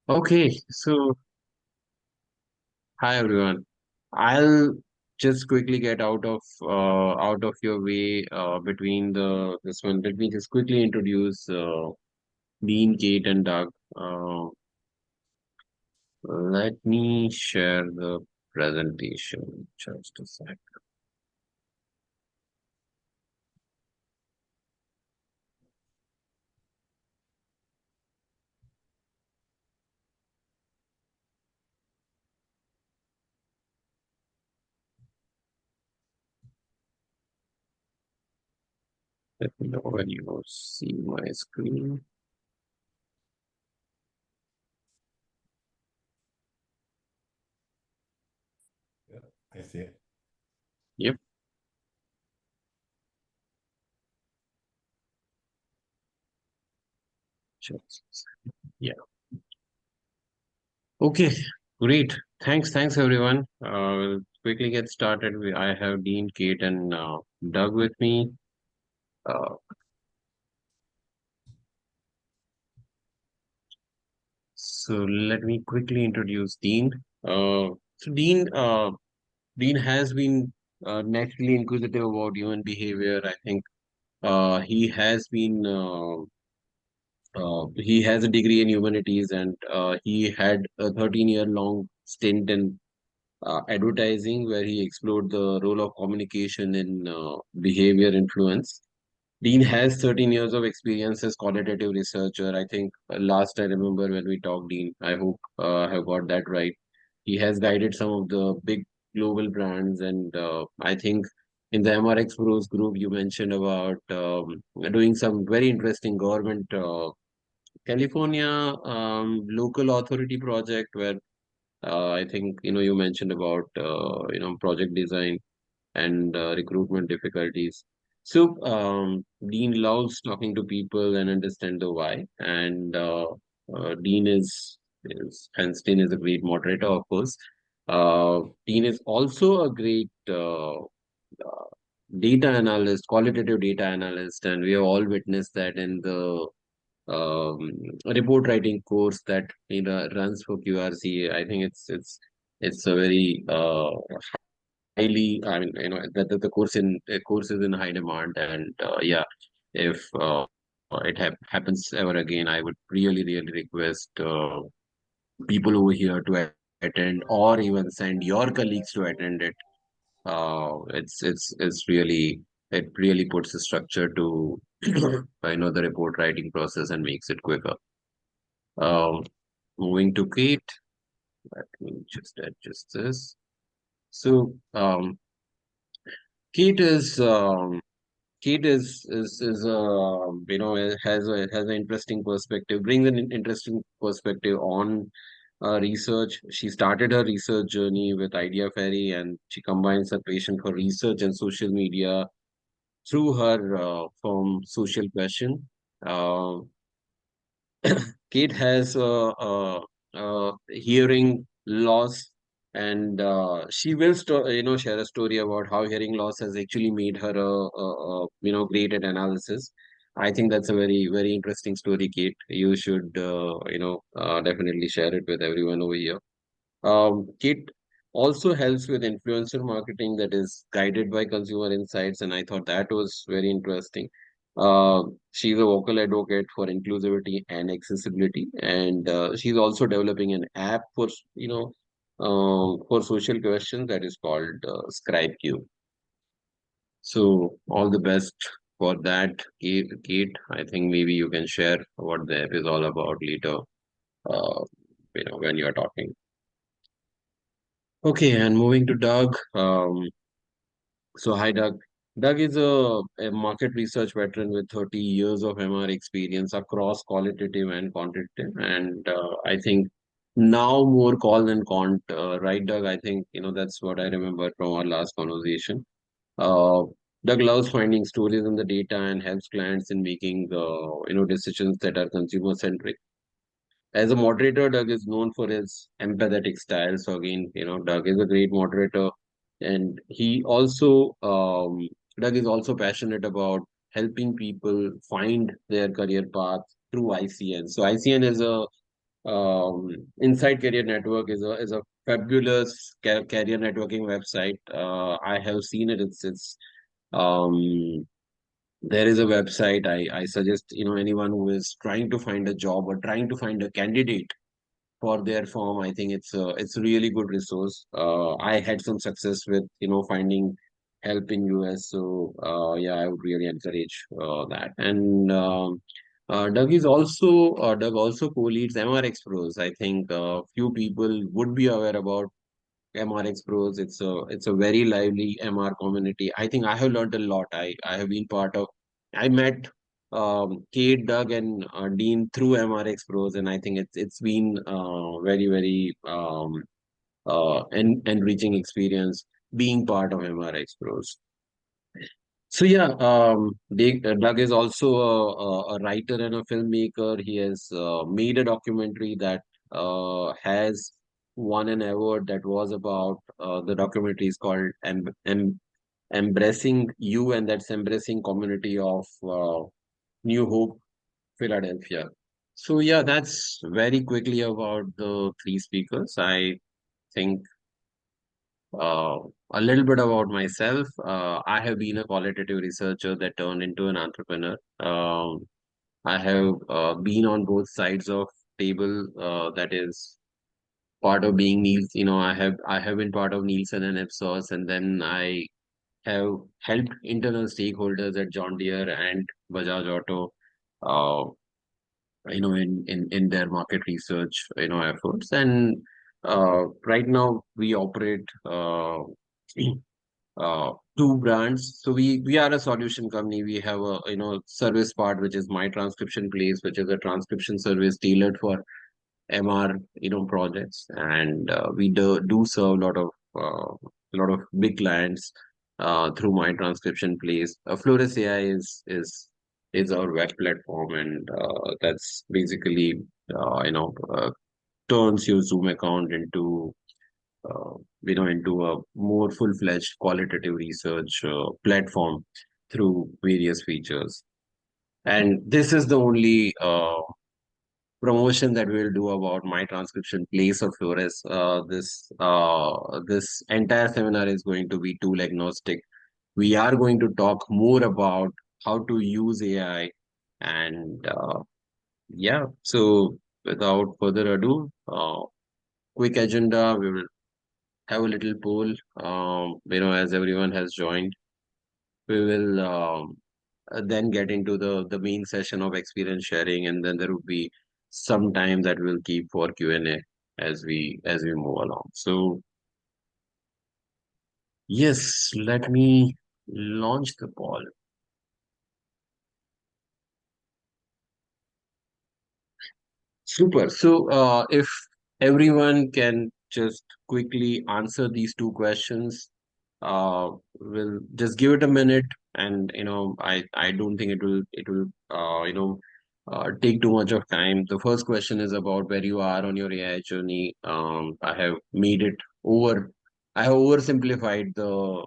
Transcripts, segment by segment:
Okay, so hi everyone. I'll just quickly get out of your way between the this one. Let me just quickly introduce Dean, Kate, and Doug. Let me share the presentation. Just a sec. Let me know when you see my screen. Yeah, I see it. Yep. Just a sec. Yeah. Okay. Great. Thanks everyone. We'll quickly get started. I have Dean, Kate, and Doug with me. Uh, so let me quickly introduce Dean. Dean has been naturally inquisitive about human behavior. I think he has a degree in humanities, and he had a 13-year long stint in advertising where he explored the role of communication in behavior influence. Dean has 13 years of experience as qualitative researcher. I think last I remember when we talked, Dean, I hope I have got that right. He has guided some of the big global brands, and I think in the MRX Pros group, you mentioned about doing some very interesting government California local authority project where I think you mentioned about project design and recruitment difficulties. So Dean loves talking to people and understand the why. And Dean is Einstein is a great moderator, of course. Dean is also a great data analyst, qualitative data analyst, and we have all witnessed that in the report writing course that runs for QRC. I think it's a very highly, I mean, the course is in high demand, and yeah, if it happens ever again, I would really request people over here to attend, or even send your colleagues to attend it. It's really, it really puts a structure to the report writing process and makes it quicker. Um, Moving to Kate, let me just adjust this. So Kate is Kate is has an interesting perspective, brings an interesting perspective on research. She started her research journey with Idea Fairy, and she combines her passion for research and social media through her firm Social Question. Uh, Kate has a hearing loss, and she will share a story about how hearing loss has actually made her great at analysis. I think that's a very interesting story, Kate. You should definitely share it with everyone over here. Kit also helps with influencer marketing that is guided by consumer insights, and I thought that was very interesting. She's a vocal advocate for inclusivity and accessibility, and she's also developing an app for social questions that is called ScribeQ. So all the best for that, Kate. Kate, I think maybe you can share what the app is all about later. Uh, when you are talking. Okay, and moving to Doug. So hi, Doug. Doug is a market research veteran with 30 years of MR experience across qualitative and quantitative, and I think now more call than quant, right, Doug? I think that's what I remember from our last conversation. Uh, Doug loves finding stories in the data and helps clients in making decisions that are consumer centric. As a moderator, Doug is known for his empathetic style. So again, Doug is a great moderator, and Doug is also passionate about helping people find their career path through ICN. So ICN is a Inside Career Network is a fabulous career networking website. I have seen it. It's um, there is a website. I suggest anyone who is trying to find a job or trying to find a candidate for their firm. I think it's a really good resource. I had some success with finding help in US. So yeah, I would really encourage that. And Doug also co-leads MRX Pros. I think few people would be aware about MRX Pros. It's a very lively MR community. I think I have learned a lot. I have been part of. I met Kate, Doug, and Dean through MRX Pros, and I think it's been very enriching experience being part of MRX Pros. So yeah, Doug is also a writer and a filmmaker. He has made a documentary that has won an award that was about the documentary is called Embracing You, and that's embracing community of New Hope, Philadelphia. So yeah, that's very quickly about the three speakers. I think uh, a little bit about myself. I have been a qualitative researcher that turned into an entrepreneur. I have been on both sides of table. That is part of being Niels. I have been part of Nielsen and Ipsos, and then I have helped internal stakeholders at John Deere and Bajaj Auto. Uh, in their market research efforts, and right now we operate two brands. So we are a solution company. We have a service part, which is myTranscriptionPlace, which is a transcription service tailored for MR projects, and we do serve a lot of big clients through myTranscriptionPlace. Flores AI is our web platform, and that's basically turns your Zoom account uh, into a more full-fledged qualitative research platform through various features. And this is the only promotion that we'll do about my transcription place of Flores. This entire seminar is going to be tool agnostic. We are going to talk more about how to use AI, and yeah. So without further ado, quick agenda. We will have a little poll. As everyone has joined, we will then get into the main session of experience sharing, and then there will be some time that we'll keep for Q&A as we move along. So yes, let me launch the poll. Super. So if everyone can just quickly answer these two questions, we'll just give it a minute, and I don't think it will take too much of time. The first question is about where you are on your AI journey. I have made it over. I have oversimplified the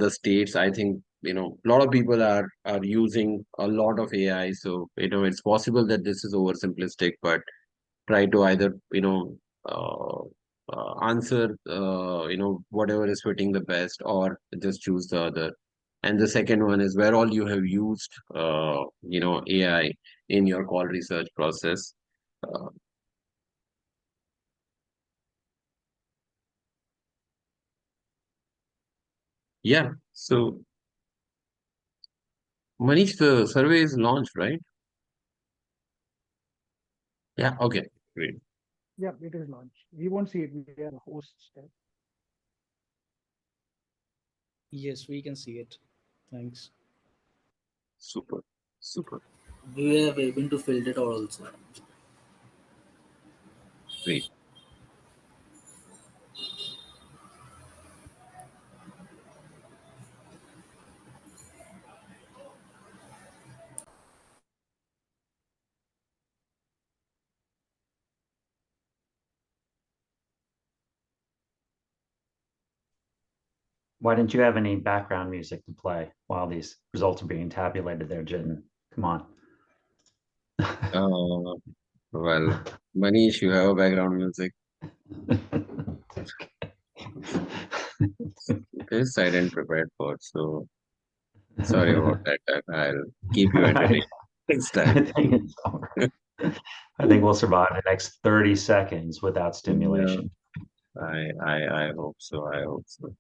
states. I think a lot of people are using a lot of AI, so it's possible that this is oversimplistic, but try to either answer whatever is fitting the best, or just choose the other. And the second one is where all you have used AI in your call research process. uh, yeah, so Manish, the survey is launched, right? Yeah, okay, great. Yeah, it is launched. We won't see it. We are hosts there. Yes, we can see it. Thanks. Super, super, We have able to fill it also. great. Why didn't you have any background music to play while these results are being tabulated there, Jiten? Come on. Uh, Well, Manish, you have a background music. This I didn't prepare for, so sorry about that. I'll keep you entertained next I time. think it's all right. I think we'll survive the next 30 seconds without Yeah, stimulation. I hope so. I hope so.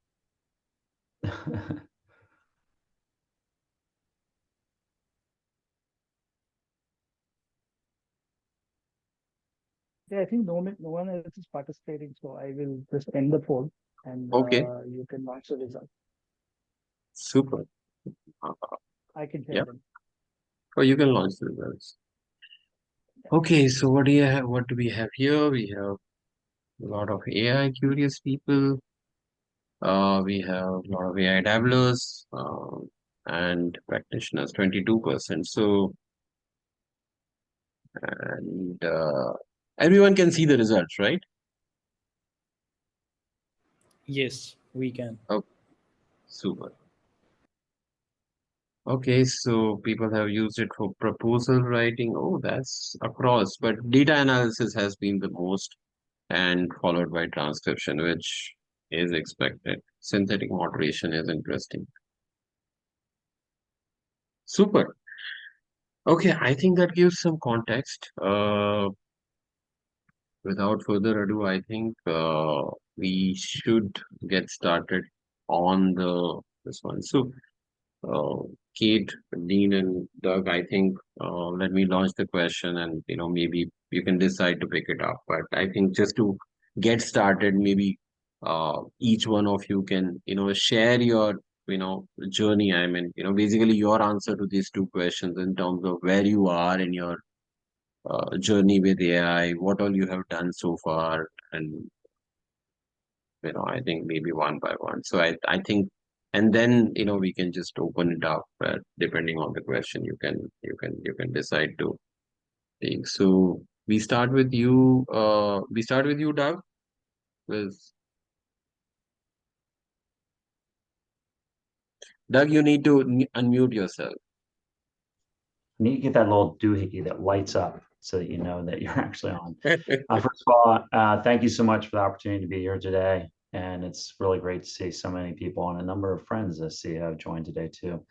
Yeah, I think no one else is participating, so I will just end the poll and Okay, you can launch the result. super. Uh, I can share yeah, them. or you can launch the results. Okay, so what do you have? What do we have here? We have a lot of AI curious people. We have a lot of AI dabblers and practitioners, 22%. So, and everyone can see the results, right? Yes, we can. Oh, super. Okay, so people have used it for proposal writing. Oh, that's across, but data analysis has been the most, and followed by transcription, which is expected. Synthetic moderation is interesting. Super. Okay, I think that gives some context. Without further ado, I think we should get started on the this one. So, uh, Kate, Dean, and Doug, I think let me launch the question, and maybe you can decide to pick it up. But I think just to get started, maybe each one of you can share your journey. I mean, basically your answer to these two questions in terms of where you are in your journey with AI, what all you have done so far, and I think maybe one by one. So I think, and then we can just open it up. Depending on the question, you can decide to take. So we start with you. We start with you, Doug. With Doug, you need to unmute yourself. You need to get that little doohickey that lights up so that you know that you're actually on. First of all, thank you so much for the opportunity to be here today. And it's really great to see so many people and a number of friends I see have joined today too.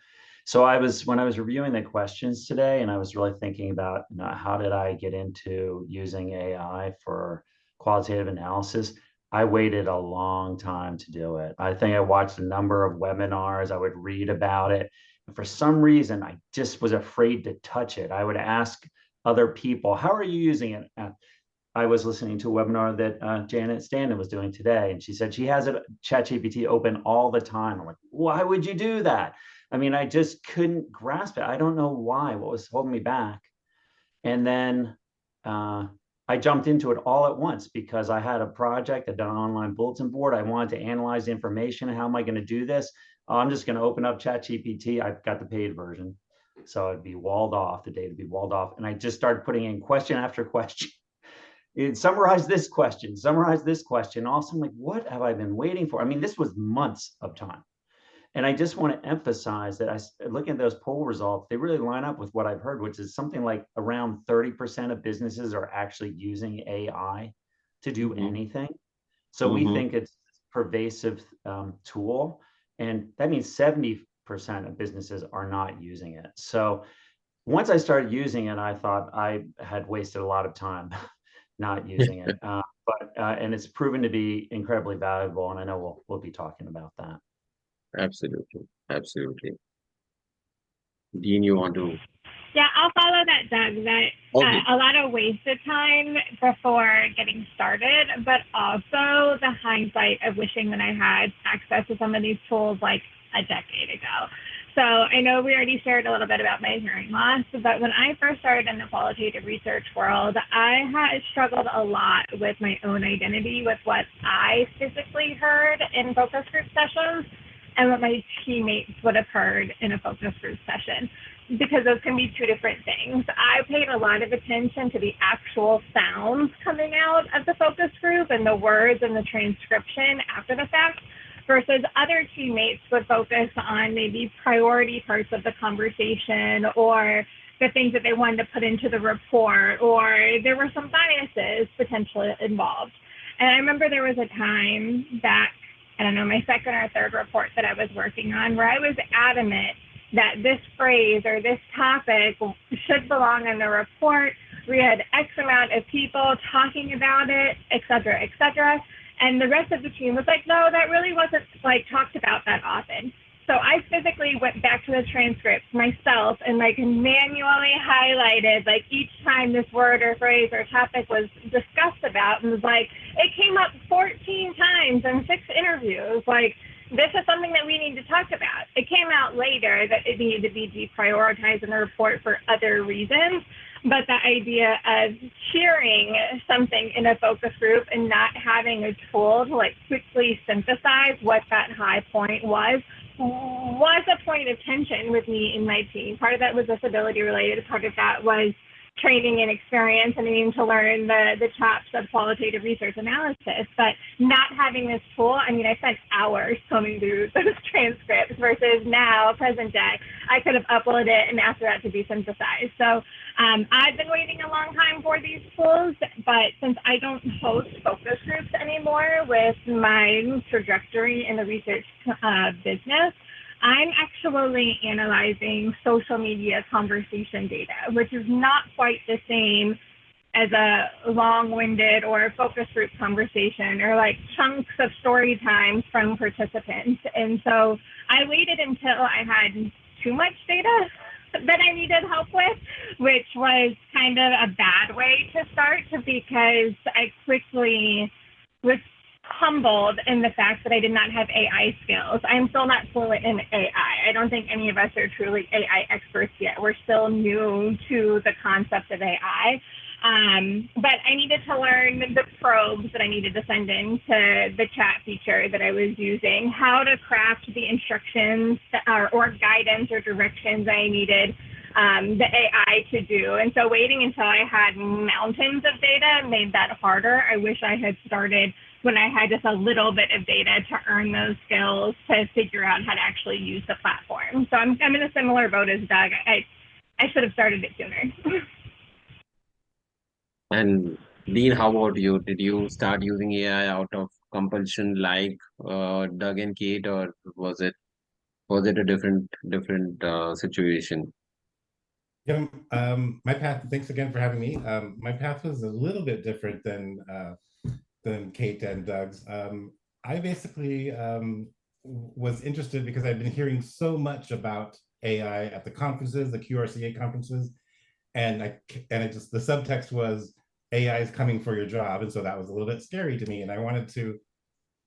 So when I was reviewing the questions today, and I was really thinking about how did I get into using AI for qualitative analysis, I waited a long time to do it. I think I watched a number of webinars. I would read about it. And for some reason, I just was afraid to touch it. I would ask other people, how are you using it? I was listening to a webinar that Janet Standen was doing today, and she said she has it ChatGPT open all the time. I'm like, why would you do that? I mean, I just couldn't grasp it. I don't know why, what was holding me back. And then I jumped into it all at once because I had a project, I'd done an online bulletin board. I wanted to analyze the information. How am I going to do this? I'm just going to open up ChatGPT. I've got the paid version. So it'd be walled off, the data would be walled off. And I just started putting in question after question. It summarized this question, summarize this question. Also, I'm like, what have I been waiting for? I mean, this was months of time. And I just want to emphasize that looking at those poll results, they really line up with what I've heard, which is something like around 30% of businesses are actually using AI to do anything. So we think it's a pervasive tool, and that means 70% of businesses are not using it. So once I started using it, I thought I had wasted a lot of time not using it. And it's proven to be incredibly valuable, and I know we'll be talking about that. Absolutely, absolutely. Dean, you want to? Yeah, I'll follow that, Doug, that Okay. a lot of wasted time before getting started, but also the hindsight of wishing that I had access to some of these tools like a decade ago. So I know we already shared a little bit about my hearing loss, but when I first started in the qualitative research world, I had struggled a lot with my own identity, with what I physically heard in focus group sessions and what my teammates would have heard in a focus group session, because those can be two different things. I paid a lot of attention to the actual sounds coming out of the focus group and the words and the transcription after the fact, versus other teammates would focus on maybe priority parts of the conversation or the things that they wanted to put into the report, or there were some biases potentially involved. And I remember there was a time back, I don't know, my second or third report that I was working on, where I was adamant that this phrase or this topic should belong in the report. We had X amount of people talking about it, et cetera, et cetera. And the rest of the team was like, no, that really wasn't like talked about that often. So I physically went back to the transcripts myself and like manually highlighted like each time this word or phrase or topic was discussed about, and was like, it came up 14 times in 6 interviews. Like, this is something that we need to talk about. It came out later that it needed to be deprioritized in the report for other reasons, but the idea of sharing something in a focus group and not having a tool to like quickly synthesize what that high point was a point of tension with me and my team. Part of that was disability related, part of that was training and experience and needing to learn the chops of qualitative research analysis. But not having this tool, I mean, I spent hours combing through those transcripts versus now, present day, I could have uploaded it and asked for that to be synthesized. So I've been waiting a long time for these tools, but since I don't host focus groups anymore with my trajectory in the research business, I'm actually analyzing social media conversation data, which is not quite the same as a long-winded or focus group conversation or like chunks of story times from participants. And so I waited until I had too much data that I needed help with, which was kind of a bad way to start, because I quickly was humbled in the fact that I did not have AI skills. I'm still not fluent in AI. I don't think any of us are truly AI experts yet. We're still new to the concept of AI. But I needed to learn the probes that I needed to send into the chat feature that I was using, how to craft the instructions or guidance or directions I needed the AI to do. And so waiting until I had mountains of data made that harder. I wish I had started when I had just a little bit of data to earn those skills to figure out how to actually use the platform. So I'm in a similar boat as Doug. I should have started it sooner. And Dean, how about you? Did you start using AI out of compulsion like Doug and Kate, or was it a different situation? Yeah, my path, thanks again for having me. My path was a little bit different than Kate and Doug's. I basically was interested because I've been hearing so much about AI at the conferences, the QRCA conferences, and it just, the subtext was AI is coming for your job, and so that was a little bit scary to me, and I wanted to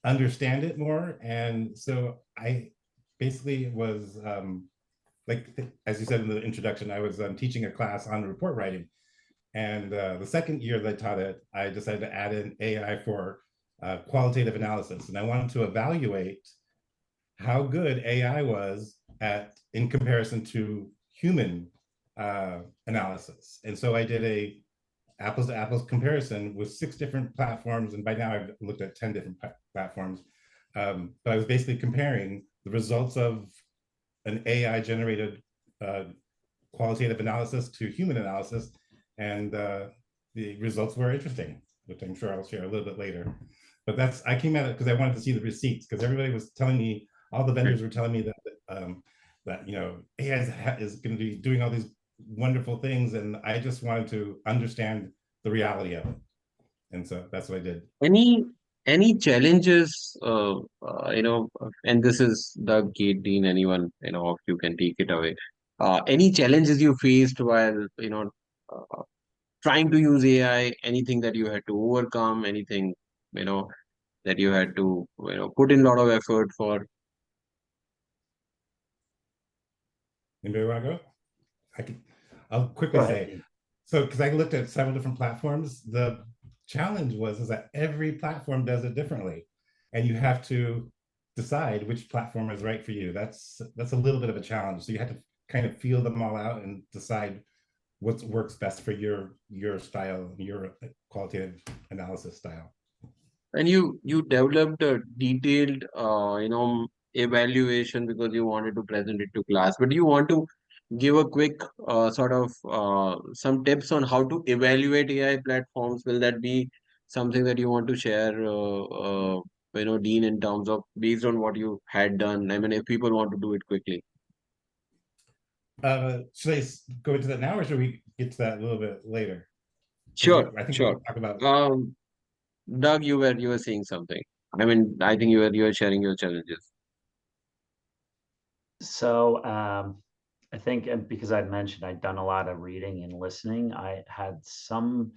understand it more, and so I basically was like, as you said in the introduction, I was teaching a class on report writing. And the second year that I taught it, I decided to add in AI for qualitative analysis. And I wanted to evaluate how good AI was in comparison to human analysis. And so I did a apples to apples comparison with 6 different platforms. And by now I've looked at 10 different platforms. But I was basically comparing the results of an AI generated qualitative analysis to human analysis, and the results were interesting, which I'm sure I'll share a little bit later. But I came at it because I wanted to see the receipts, because everybody was telling me, all the vendors were telling me that AI is going to be doing all these wonderful things, and I just wanted to understand the reality of it, and so that's what I did. Any challenges, and this is Doug, Kate, Dean, anyone, of you can take it away. Any challenges you faced while, trying to use AI, anything that you had to overcome, anything, that you had to, put in a lot of effort for? Anybody want to go? I'll quickly say, so because I looked at several different platforms, the challenge is that every platform does it differently, and you have to decide which platform is right for you. That's a little bit of a challenge. So you have to kind of feel them all out and decide what works best for your style, your qualitative analysis style. And you developed a detailed, evaluation because you wanted to present it to class, but you want to give a quick sort of some tips on how to evaluate AI platforms. Will that be something that you want to share, Dean, in terms of based on what you had done? I mean, if people want to do it quickly. Should I go into that now, or should we get to that a little bit later? Sure, I think sure. we'll talk about. Doug, you were saying something. I mean, I think you were sharing your challenges. So I think because I'd mentioned I'd done a lot of reading and listening, I had some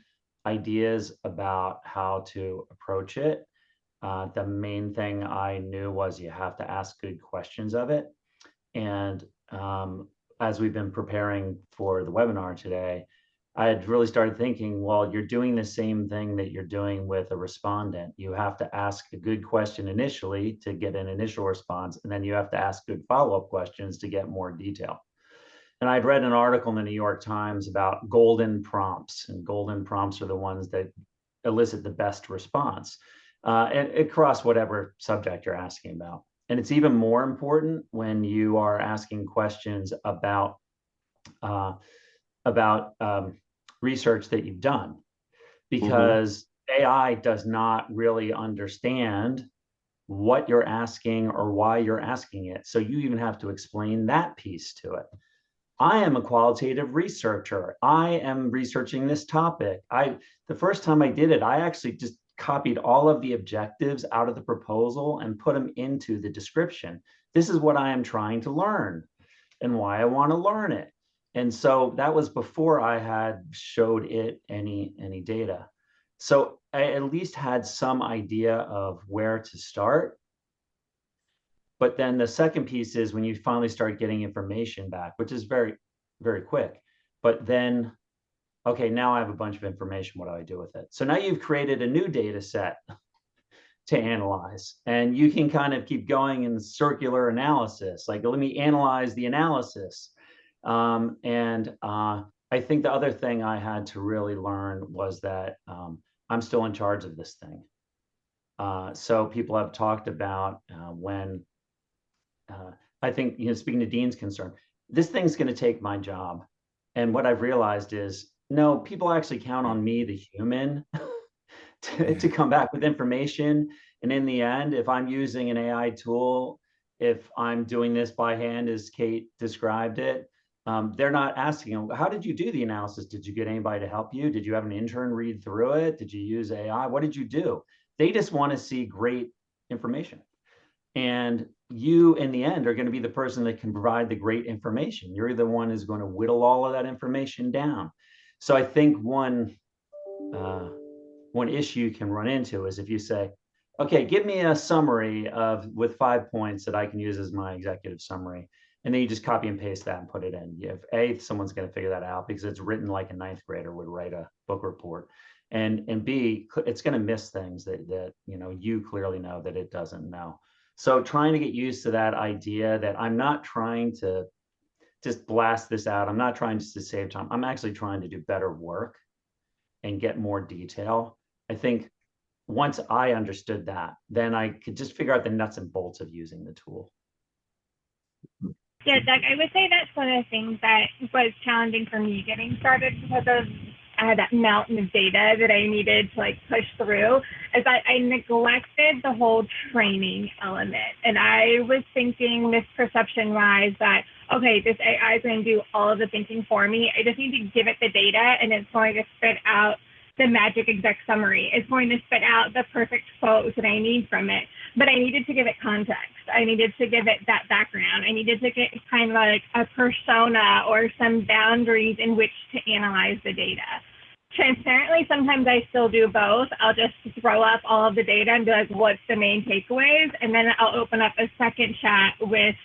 ideas about how to approach it. The main thing I knew was you have to ask good questions of it. And as we've been preparing for the webinar today, I had really started thinking, well, you're doing the same thing that you're doing with a respondent. You have to ask a good question initially to get an initial response, and then you have to ask good follow-up questions to get more detail. And I'd read an article in the New York Times about golden prompts, and golden prompts are the ones that elicit the best response and across whatever subject you're asking about. And it's even more important when you are asking questions about research that you've done, because AI does not really understand what you're asking or why you're asking it. So you even have to explain that piece to it. I am a qualitative researcher. I am researching this topic. The first time I did it, I actually just copied all of the objectives out of the proposal and put them into the description. This is what I am trying to learn and why I want to learn it. And so that was before I had showed it any data. So I at least had some idea of where to start. But then the second piece is when you finally start getting information back, which is very, very quick. But then, okay, now I have a bunch of information. What do I do with it? So now you've created a new data set to analyze, and you can kind of keep going in circular analysis. Like, let me analyze the analysis. I think the other thing I had to really learn was that I'm still in charge of this thing. So people have talked about when I think, speaking to Dean's concern, this thing's going to take my job. And what I've realized is, no, people actually count on me, the human, to come back with information. And in the end, if I'm using an AI tool, if I'm doing this by hand, as Kayte described it, they're not asking, how did you do the analysis? Did you get anybody to help you? Did you have an intern read through it? Did you use AI? What did you do? They just want to see great information. And you, in the end, are going to be the person that can provide the great information. You're the one who's going to whittle all of that information down. So I think one issue you can run into is if you say, okay, give me a summary with 5 points that I can use as my executive summary. And then you just copy and paste that and put it in. Someone's going to figure that out because it's written like a ninth grader would write a book report. And B, it's going to miss things that you clearly know that it doesn't know. So trying to get used to that idea that I'm not trying to just blast this out. I'm not trying just to save time. I'm actually trying to do better work and get more detail. I think once I understood that, then I could just figure out the nuts and bolts of using the tool. Yeah, Doug, I would say that's one of the things that was challenging for me getting started because I had that mountain of data that I needed to push through, is that I neglected the whole training element. And I was thinking misperception-wise that, okay, this AI is going to do all of the thinking for me. I just need to give it the data and it's going to spit out the magic exec summary. It's going to spit out the perfect quotes that I need from it. But I needed to give it context. I needed to give it that background. I needed to get kind of like a persona or some boundaries in which to analyze the data. Transparently, sometimes I still do both. I'll just throw up all of the data and be like, what's the main takeaways? And then I'll open up a second chat with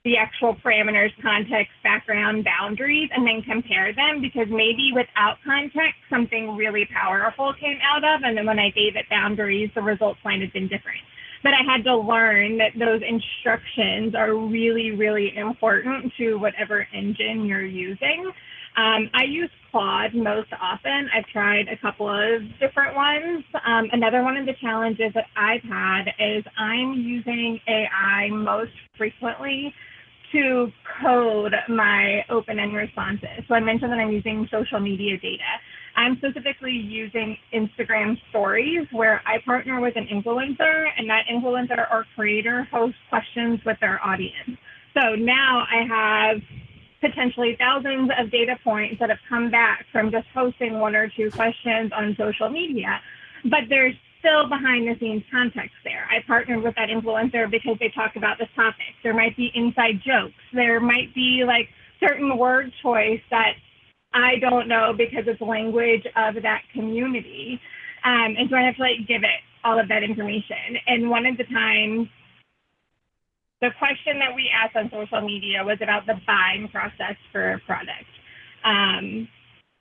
the actual parameters, context, background, boundaries, and then compare them, because maybe without context, something really powerful came out of, and then when I gave it boundaries, the results might have been different. But I had to learn that those instructions are really, really important to whatever engine you're using. I use Claude most often. I've tried a couple of different ones. Another one of the challenges that I've had is I'm using AI most frequently to code my open-end responses. So I mentioned that I'm using social media data. I'm specifically using Instagram stories where I partner with an influencer, and that influencer or creator hosts questions with their audience. So now I have potentially thousands of data points that have come back from just hosting one or two questions on social media, but there's still behind the scenes context there. I partnered with that influencer because they talk about this topic. There might be inside jokes. There might be like certain word choice that I don't know because it's language of that community. And so I have to like give it all of that information. And one of the times, the question that we asked on social media was about the buying process for a product.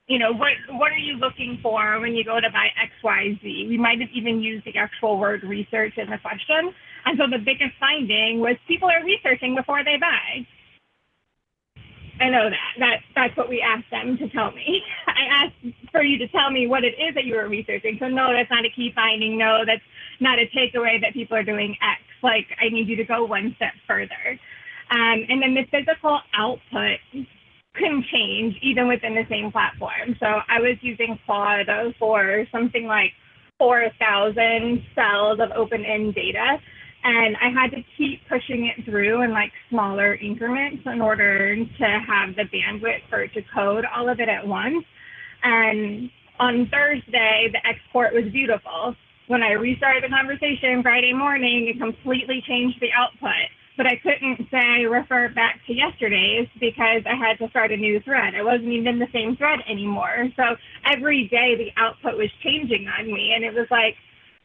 You know, what are you looking for when you go to buy X, Y, Z? We might have even used the actual word research in the question. And so the biggest finding was people are researching before they buy. I know that's what we asked them to tell me. I asked for you to tell me what it is that you were researching. So no, that's not a key finding. No, that's not a takeaway that people are doing X. Like, I need you to go one step further. And then the physical output can change even within the same platform. So I was using Claude for something like 4,000 cells of open-end data. And I had to keep pushing it through in like smaller increments in order to have the bandwidth for it to code all of it at once. And on Thursday, the export was beautiful. When I restarted the conversation Friday morning, it completely changed the output. But I couldn't say refer back to yesterday's because I had to start a new thread. I wasn't even in the same thread anymore. So every day the output was changing on me. And it was like,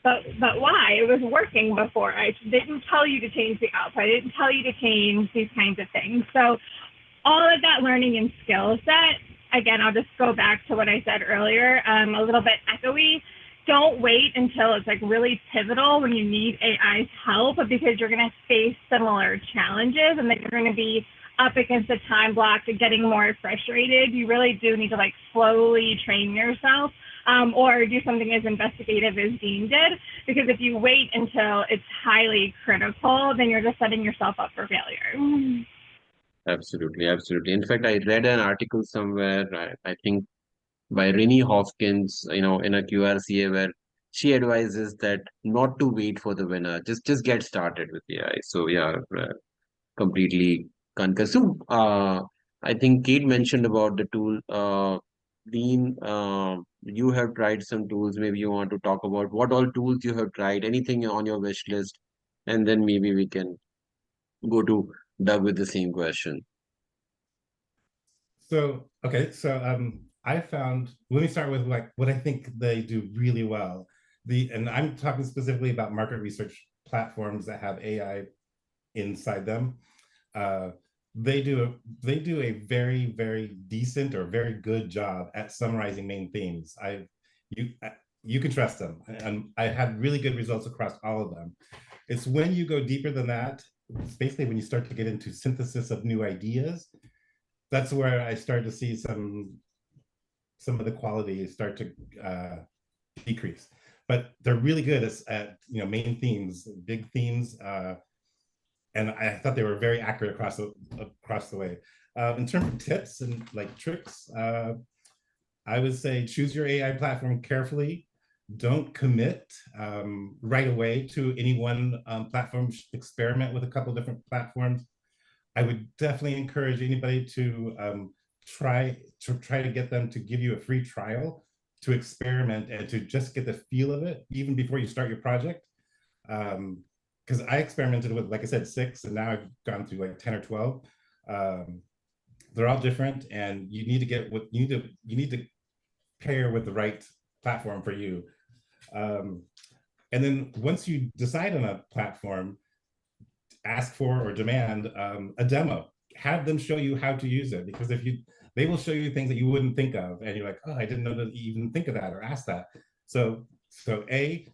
but why? It was working before. I didn't tell you to change the output. I didn't tell you to change these kinds of things. So all of that learning and skill set, again, I'll just go back to what I said earlier, a little bit echoey. Don't wait until it's like really pivotal when you need AI's help, because you're going to face similar challenges and then you're going to be up against a time block and getting more frustrated. You really do need to like slowly train yourself. Or do something as investigative as Dean did, because if you wait until it's highly critical, then you're just setting yourself up for failure. Absolutely, absolutely. In fact, I read an article somewhere, I think by Rennie Hopkins, you know, in a QRCA, where she advises that not to wait for the winner, just get started with AI. So yeah, completely concur. So I think Kate mentioned about the tool. Dean, you have tried some tools. Maybe you want to talk about what all tools you have tried, anything on your wish list, and then maybe we can go to Doug with the same question. So, okay, so I found, let me start with like what I think they do really well. And I'm talking specifically about market research platforms that have AI inside them. They do a very, very decent or very good job at summarizing main themes. You can trust them, and I had really good results across all of them. It's when you go deeper than that, it's basically when you start to get into synthesis of new ideas, that's where I started to see some of the quality start to decrease. But they're really good at you know, main themes, big themes, and I thought they were very accurate across the way. In terms of tips and like tricks, I would say choose your AI platform carefully. Don't commit right away to any one platform. Experiment with a couple different platforms. I would definitely encourage anybody to try to get them to give you a free trial to experiment and to just get the feel of it even before you start your project. Because I experimented with, like I said, 6, and now I've gone through like 10 or 12. They're all different, and you need to get what you need to pair with the right platform for you. And then once you decide on a platform, ask for or demand a demo. Have them show you how to use it, because they will show you things that you wouldn't think of, and you're like, oh, I didn't know that you even think of that or ask that. So A,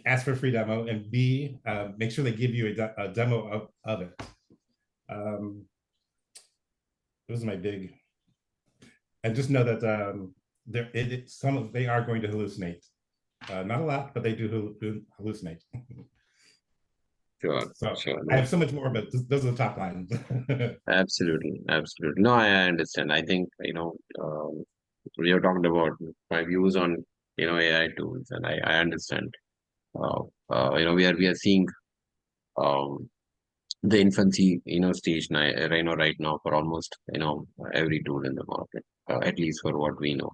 ask for a free demo, and B, make sure they give you a demo of it. Those are my big, and just know that they are going to hallucinate. Not a lot, but they do hallucinate. Sure, So sure. I No, have so much more, but those are the top lines. absolutely, absolutely. No, I understand. I think, we have talked about my views on, AI tools, and I understand. We are seeing um the infancy, stage now, right now for almost, every tool in the market, at least for what we know.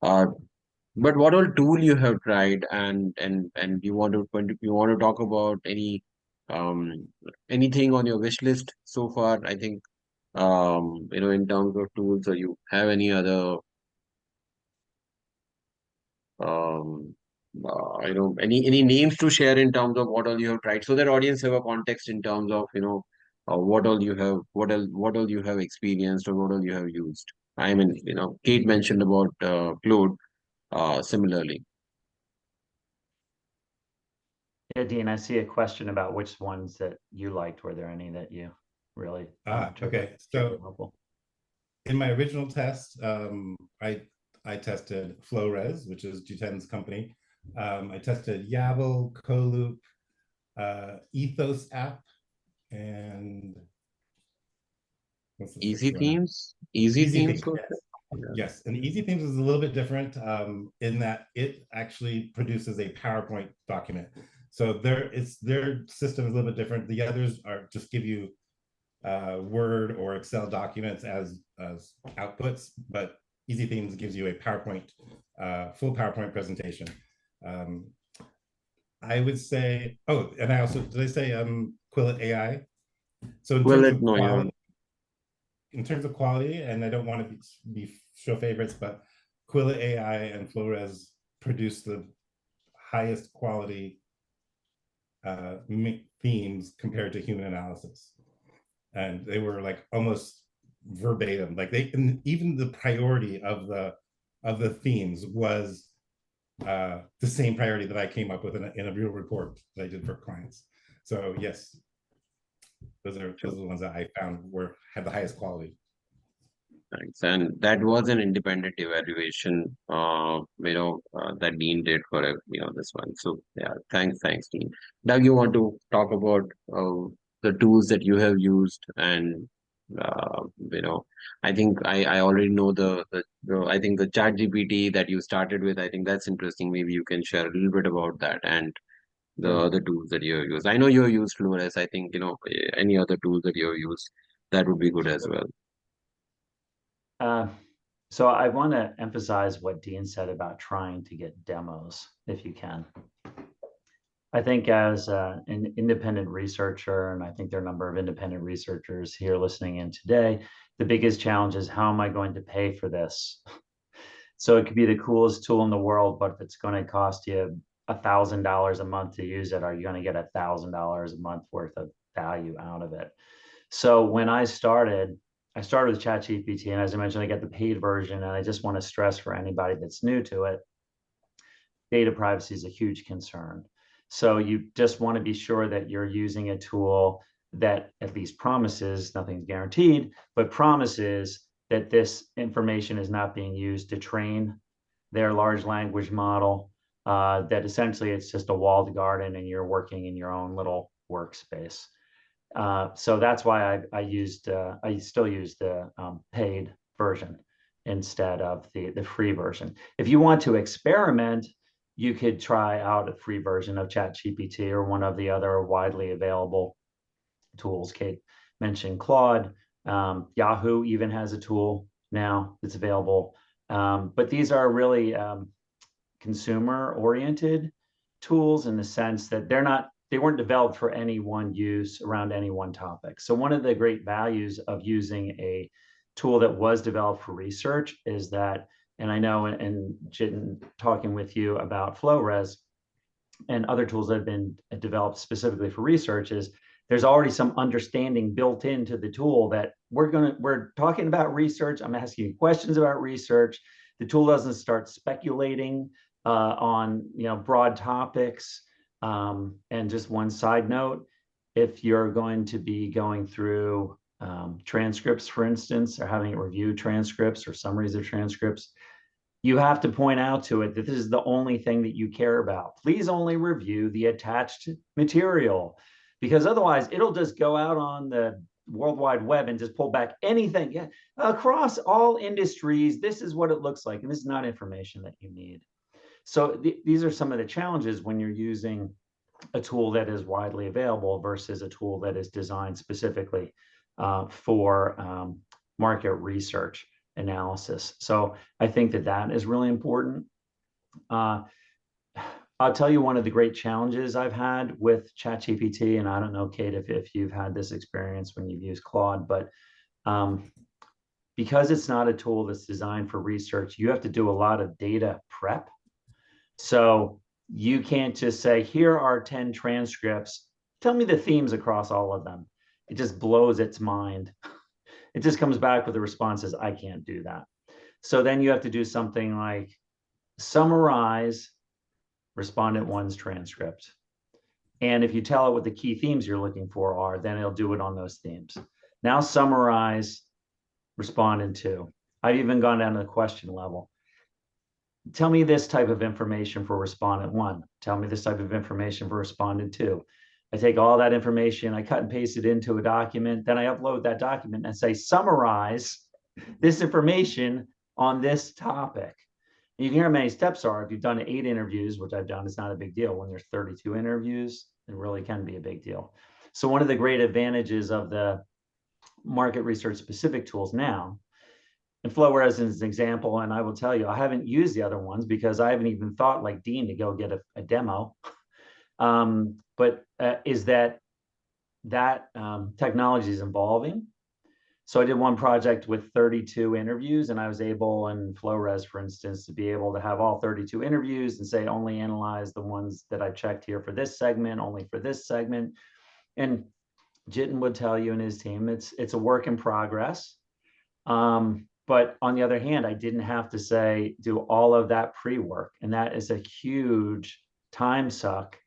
Uh, but what all tool you have tried, and you want to talk about um anything on your wish list so far? I think in terms of tools, or you have any other um any names to share in terms of what all you have tried, so that audience have a context in terms of what all you have experienced, or what all you have used. I mean, Kate mentioned about Claude, similarly. Yeah, Dean, I see a question about which ones that you liked. Were there any that you really took Okay. particularly So helpful? in my original test, I tested Flores, which is Jiten's company. I tested Yabble, Coloop, Ethos app, and what's the Easy sixth one? themes, easy Easy themes. Themes. Yes. Yes, and Easy Themes is a little bit different in that it actually produces a PowerPoint document. So their system is a little bit different. The others are just give you Word or Excel documents as outputs, but Easy Themes gives you a PowerPoint, full PowerPoint presentation. I would say, oh, and I also, did I say Quillet AI? So in Well, terms let of know your quality, and I don't want to be show favorites, but Quillet AI and Flores produce the highest quality themes compared to human analysis. And they were like almost verbatim, like even the priority of the themes was the same priority that I came up with in a real report that I did for clients. So yes, those are the ones that I found had the highest quality. thanks. And that was an independent evaluation, that Dean did for this one. So yeah, thanks, Dean. Doug, you want to talk about the tools that you have used, and uh, you know, I think I already know I think the chat GPT that you started with. I think that's interesting. Maybe you can share a little bit about that and the Sure. other tools that you have used. I know you have used Flores. I think any other tools that you have used, that would be good as well. So I want to emphasize what Dean said about trying to get demos if you can. I think as an independent researcher, and I think there are a number of independent researchers here listening in today, the biggest challenge is, how am I going to pay for this? So it could be the coolest tool in the world, but if it's going to cost you $1,000 a month to use it, are you going to get $1,000 a month worth of value out of it? So when I started with ChatGPT, and as I mentioned, I get the paid version, and I just want to stress for anybody that's new to it, data privacy is a huge concern. So you just want to be sure that you're using a tool that at least promises, nothing's guaranteed, but promises that this information is not being used to train their large language model, that essentially it's just a walled garden and you're working in your own little workspace. So that's why I still use the paid version instead of the free version. If you want to experiment, you could try out a free version of ChatGPT or one of the other widely available tools. Kate mentioned Claude. Yahoo even has a tool now that's available. But these are really consumer-oriented tools in the sense that they weren't developed for any one use around any one topic. So one of the great values of using a tool that was developed for research is that, and I know in Jiten talking with you about Flores and other tools that have been developed specifically for research, is there's already some understanding built into the tool that we're talking about research. I'm asking you questions about research. The tool doesn't start speculating on broad topics. And just one side note, if you're going to be going through transcripts, for instance, or having it review transcripts or summaries of transcripts, you have to point out to it that this is the only thing that you care about. Please only review the attached material. because otherwise it'll just go out on the World Wide Web and just pull back anything. Yeah, across all industries, this is what it looks like, and this is not information that you need. So these are some of the challenges when you're using a tool that is widely available versus a tool that is designed specifically for market research analysis. So I think that that is really important. I'll tell you one of the great challenges I've had with ChatGPT, and I don't know, Kate, if you've had this experience when you've used Claude, but because it's not a tool that's designed for research, you have to do a lot of data prep. So you can't just say, here are 10 transcripts, tell me the themes across all of them. It just blows its mind. It just comes back with the responses, I can't do that. So then you have to do something like summarize respondent one's transcript. And if you tell it what the key themes you're looking for are, then it'll do it on those themes. Now summarize respondent two. I've even gone down to the question level. Tell me this type of information for respondent one. Tell me this type of information for respondent two. I take all that information, I cut and paste it into a document, then I upload that document and say, summarize this information on this topic. You can hear how many steps are. If you've done 8 interviews, which I've done, it's not a big deal. When there's 32 interviews, it really can be a big deal. So one of the great advantages of the market research specific tools now, and FlowRes is an example, and I will tell you, I haven't used the other ones because I haven't even thought like Dean to go get a demo. Is that technology is evolving. So I did one project with 32 interviews, and I was able in FlowRes, for instance, to be able to have all 32 interviews and say, only analyze the ones that I checked here for this segment, only for this segment. And Jiten would tell you and his team, it's a work in progress. But on the other hand, I didn't have to say, do all of that pre-work. And that is a huge time suck.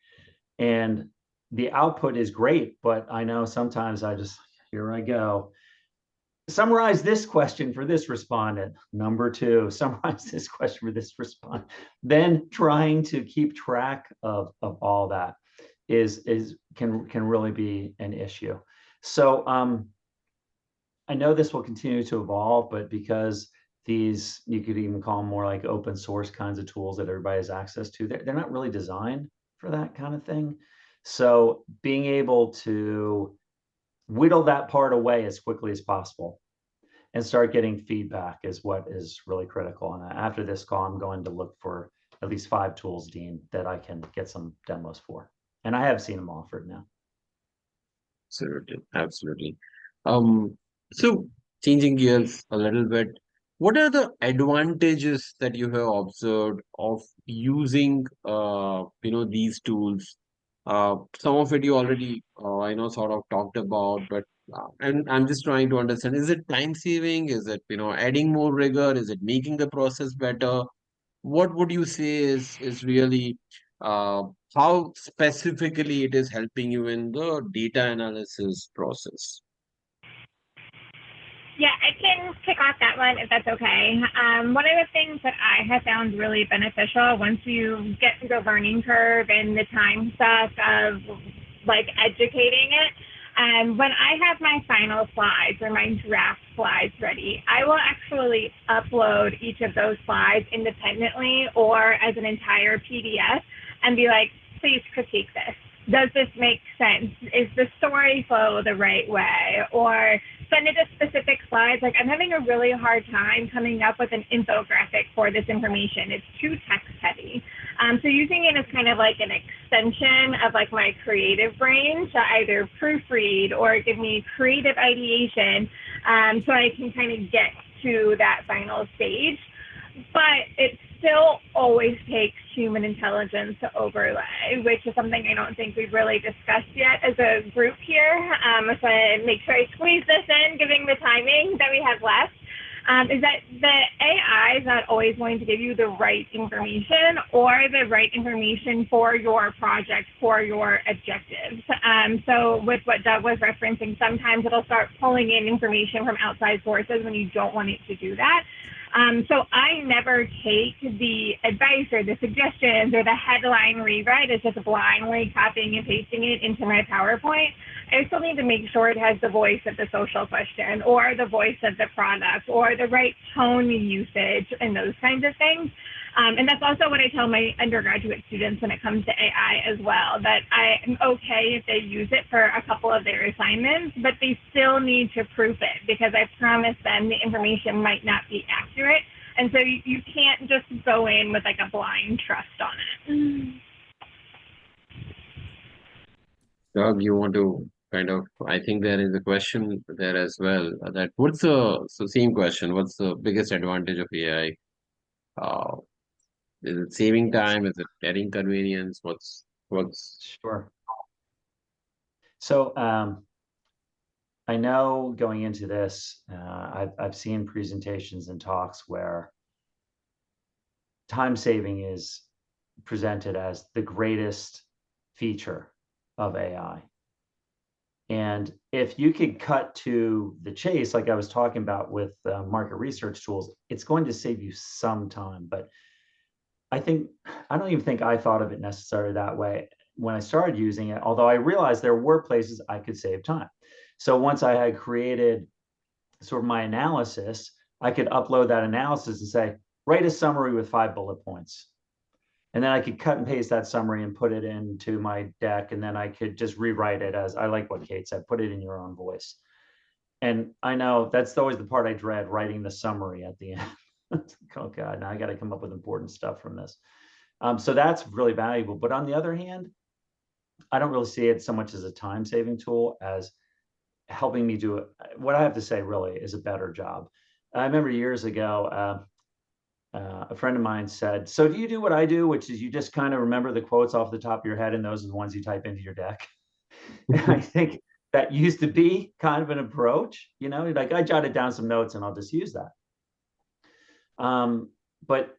And the output is great, but I know sometimes I just, here I go. Summarize this question for this respondent. Number 2, summarize this question for this respondent. Then trying to keep track of all that can really be an issue. So I know this will continue to evolve, but because these, you could even call them more like open source kinds of tools that everybody has access to, they're not really designed for that kind of thing. So being able to whittle that part away as quickly as possible and start getting feedback is what is really critical. And after this call, I'm going to look for at least 5 tools, Dean, that I can get some demos for. And I have seen them offered now. Absolutely, absolutely. So changing gears a little bit, what are the advantages that you have observed of using these tools? Some of it you already sort of talked about, but and I'm just trying to understand, is it time saving? Is it adding more rigor? Is it making the process better? What would you say is really how specifically it is helping you in the data analysis process? Yeah, I can kick off that one if that's okay. One of the things that I have found really beneficial once you get through the learning curve and the time stuff of like educating it, when I have my final slides or my draft slides ready, I will actually upload each of those slides independently or as an entire PDF and be like, please critique this. Does this make sense? Is the story flow the right way? Or send it to specific slides. Like, I'm having a really hard time coming up with an infographic for this information. It's too text heavy. So using it as kind of like an extension of like my creative brain to either proofread or give me creative ideation so I can kind of get to that final stage. But it still always takes human intelligence to overlay, which is something I don't think we've really discussed yet as a group here. So I make sure I squeeze this in, given the timing that we have left, is that the AI is not always going to give you the right information or the right information for your project, for your objectives. So with what Doug was referencing, sometimes it'll start pulling in information from outside sources when you don't want it to do that. So I never take the advice or the suggestions or the headline rewrite as just blindly copying and pasting it into my PowerPoint. I still need to make sure it has the voice of the social question or the voice of the product or the right tone usage and those kinds of things. And that's also what I tell my undergraduate students when it comes to AI as well, that I am okay if they use it for a couple of their assignments, but they still need to proof it because I promise them the information might not be accurate. And so you can't just go in with like a blind trust on it. Doug, you want to kind of, I think there is a question there as well, that what's the, so same question, what's the biggest advantage of AI? Uh, is it saving time? Is it adding convenience? What's Sure. So I know going into this, I've seen presentations and talks where time saving is presented as the greatest feature of AI. And if you could cut to the chase, like I was talking about with market research tools, it's going to save you some time. But I don't even think I thought of it necessarily that way when I started using it, although I realized there were places I could save time. So once I had created sort of my analysis, I could upload that analysis and say, write a summary with 5 bullet points. And then I could cut and paste that summary and put it into my deck. And then I could just rewrite it as, I like what Kayte said, put it in your own voice. And I know that's always the part I dread, writing the summary at the end. Oh God, now I got to come up with important stuff from this. So that's really valuable. But on the other hand, I don't really see it so much as a time-saving tool as helping me do it. What I have to say really is a better job. I remember years ago, a friend of mine said, so do you do what I do, which is you just kind of remember the quotes off the top of your head and those are the ones you type into your deck? And I think that used to be kind of an approach, you know, like I jotted down some notes and I'll just use that. But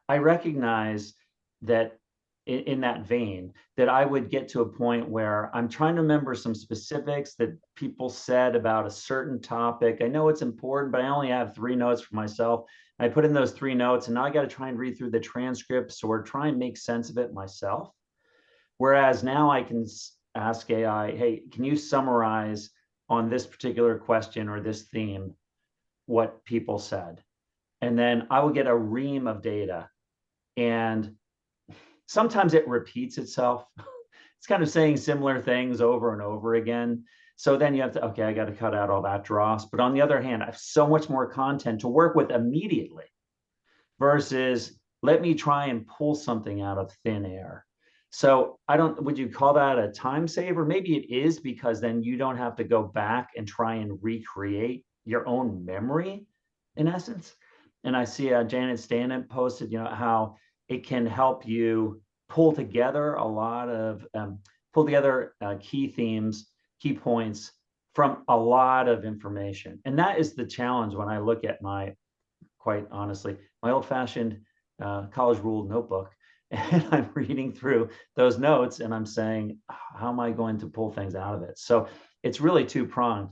I recognize that in that vein, that I would get to a point where I'm trying to remember some specifics that people said about a certain topic. I know it's important, but I only have 3 notes for myself. I put in those 3 notes and now I got to try and read through the transcripts or try and make sense of it myself. Whereas now I can ask AI, hey, can you summarize on this particular question or this theme what people said? And then I will get a ream of data. And sometimes it repeats itself. It's kind of saying similar things over and over again. So then you have to, okay, I got to cut out all that dross. But on the other hand, I have so much more content to work with immediately versus let me try and pull something out of thin air. So would you call that a time saver? Maybe it is, because then you don't have to go back and try and recreate your own memory in essence. And I see Janet Stanton posted, you know, how it can help you pull together a lot of key themes, key points from a lot of information. And that is the challenge when I look at quite honestly, my old-fashioned college ruled notebook, and I'm reading through those notes and I'm saying, how am I going to pull things out of it? So it's really two-pronged.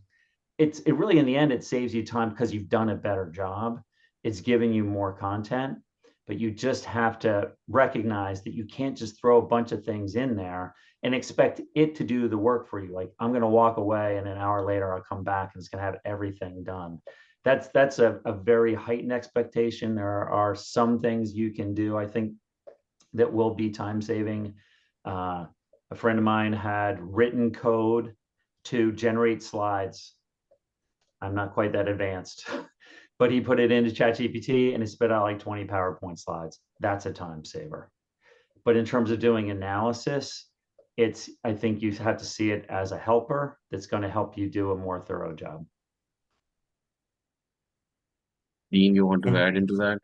It really, in the end, it saves you time because you've done a better job. It's giving you more content, but you just have to recognize that you can't just throw a bunch of things in there and expect it to do the work for you. Like, I'm going to walk away and an hour later I'll come back and it's going to have everything done. That's a very heightened expectation. There are some things you can do, I think, that will be time saving. A friend of mine had written code to generate slides. I'm not quite that advanced, but he put it into ChatGPT and it spit out like 20 PowerPoint slides. That's a time saver. But in terms of doing analysis, I think you have to see it as a helper that's going to help you do a more thorough job. Dean, you want to add into that?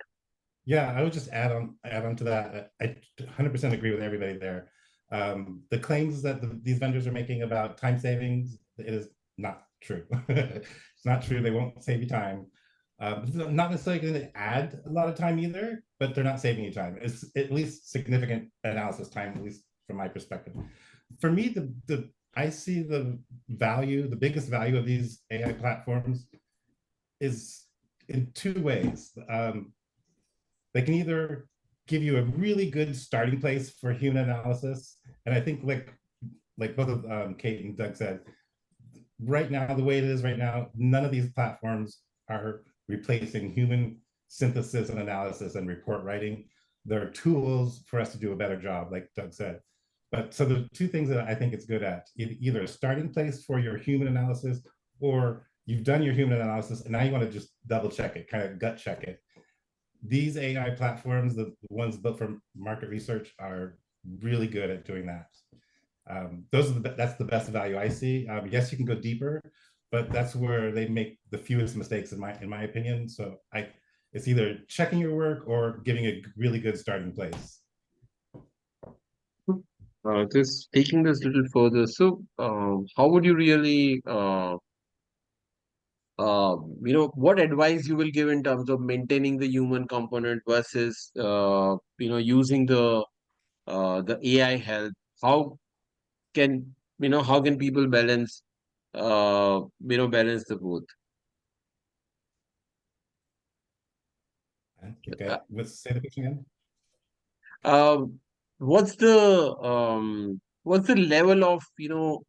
Yeah, I would just add on to that. I 100% agree with everybody there. The claims that these vendors are making about time savings, it is not true. It's not true. They won't save you time. It's not necessarily going to add a lot of time either, but they're not saving you time. It's at least significant analysis time, at least from my perspective. For me, I see the biggest value of these AI platforms is in two ways. They can either give you a really good starting place for human analysis, and I think like both of Kate and Doug said, right now, the way it is right now, none of these platforms are replacing human synthesis and analysis and report writing. They're tools for us to do a better job, like Doug said. But so the two things that I think it's good at, either a starting place for your human analysis, or you've done your human analysis and now you want to just double check it, kind of gut check it. These AI platforms, the ones built for market research, are really good at doing that. That's the best value I see. Yes, you can go deeper, but that's where they make the fewest mistakes in my opinion. So it's either checking your work or giving a really good starting place. Just taking this a little further, so how would you really, what advice you will give in terms of maintaining the human component versus, using the AI help? How how can people balance, balance the both? Okay, let's say the question again. Um, what's the level of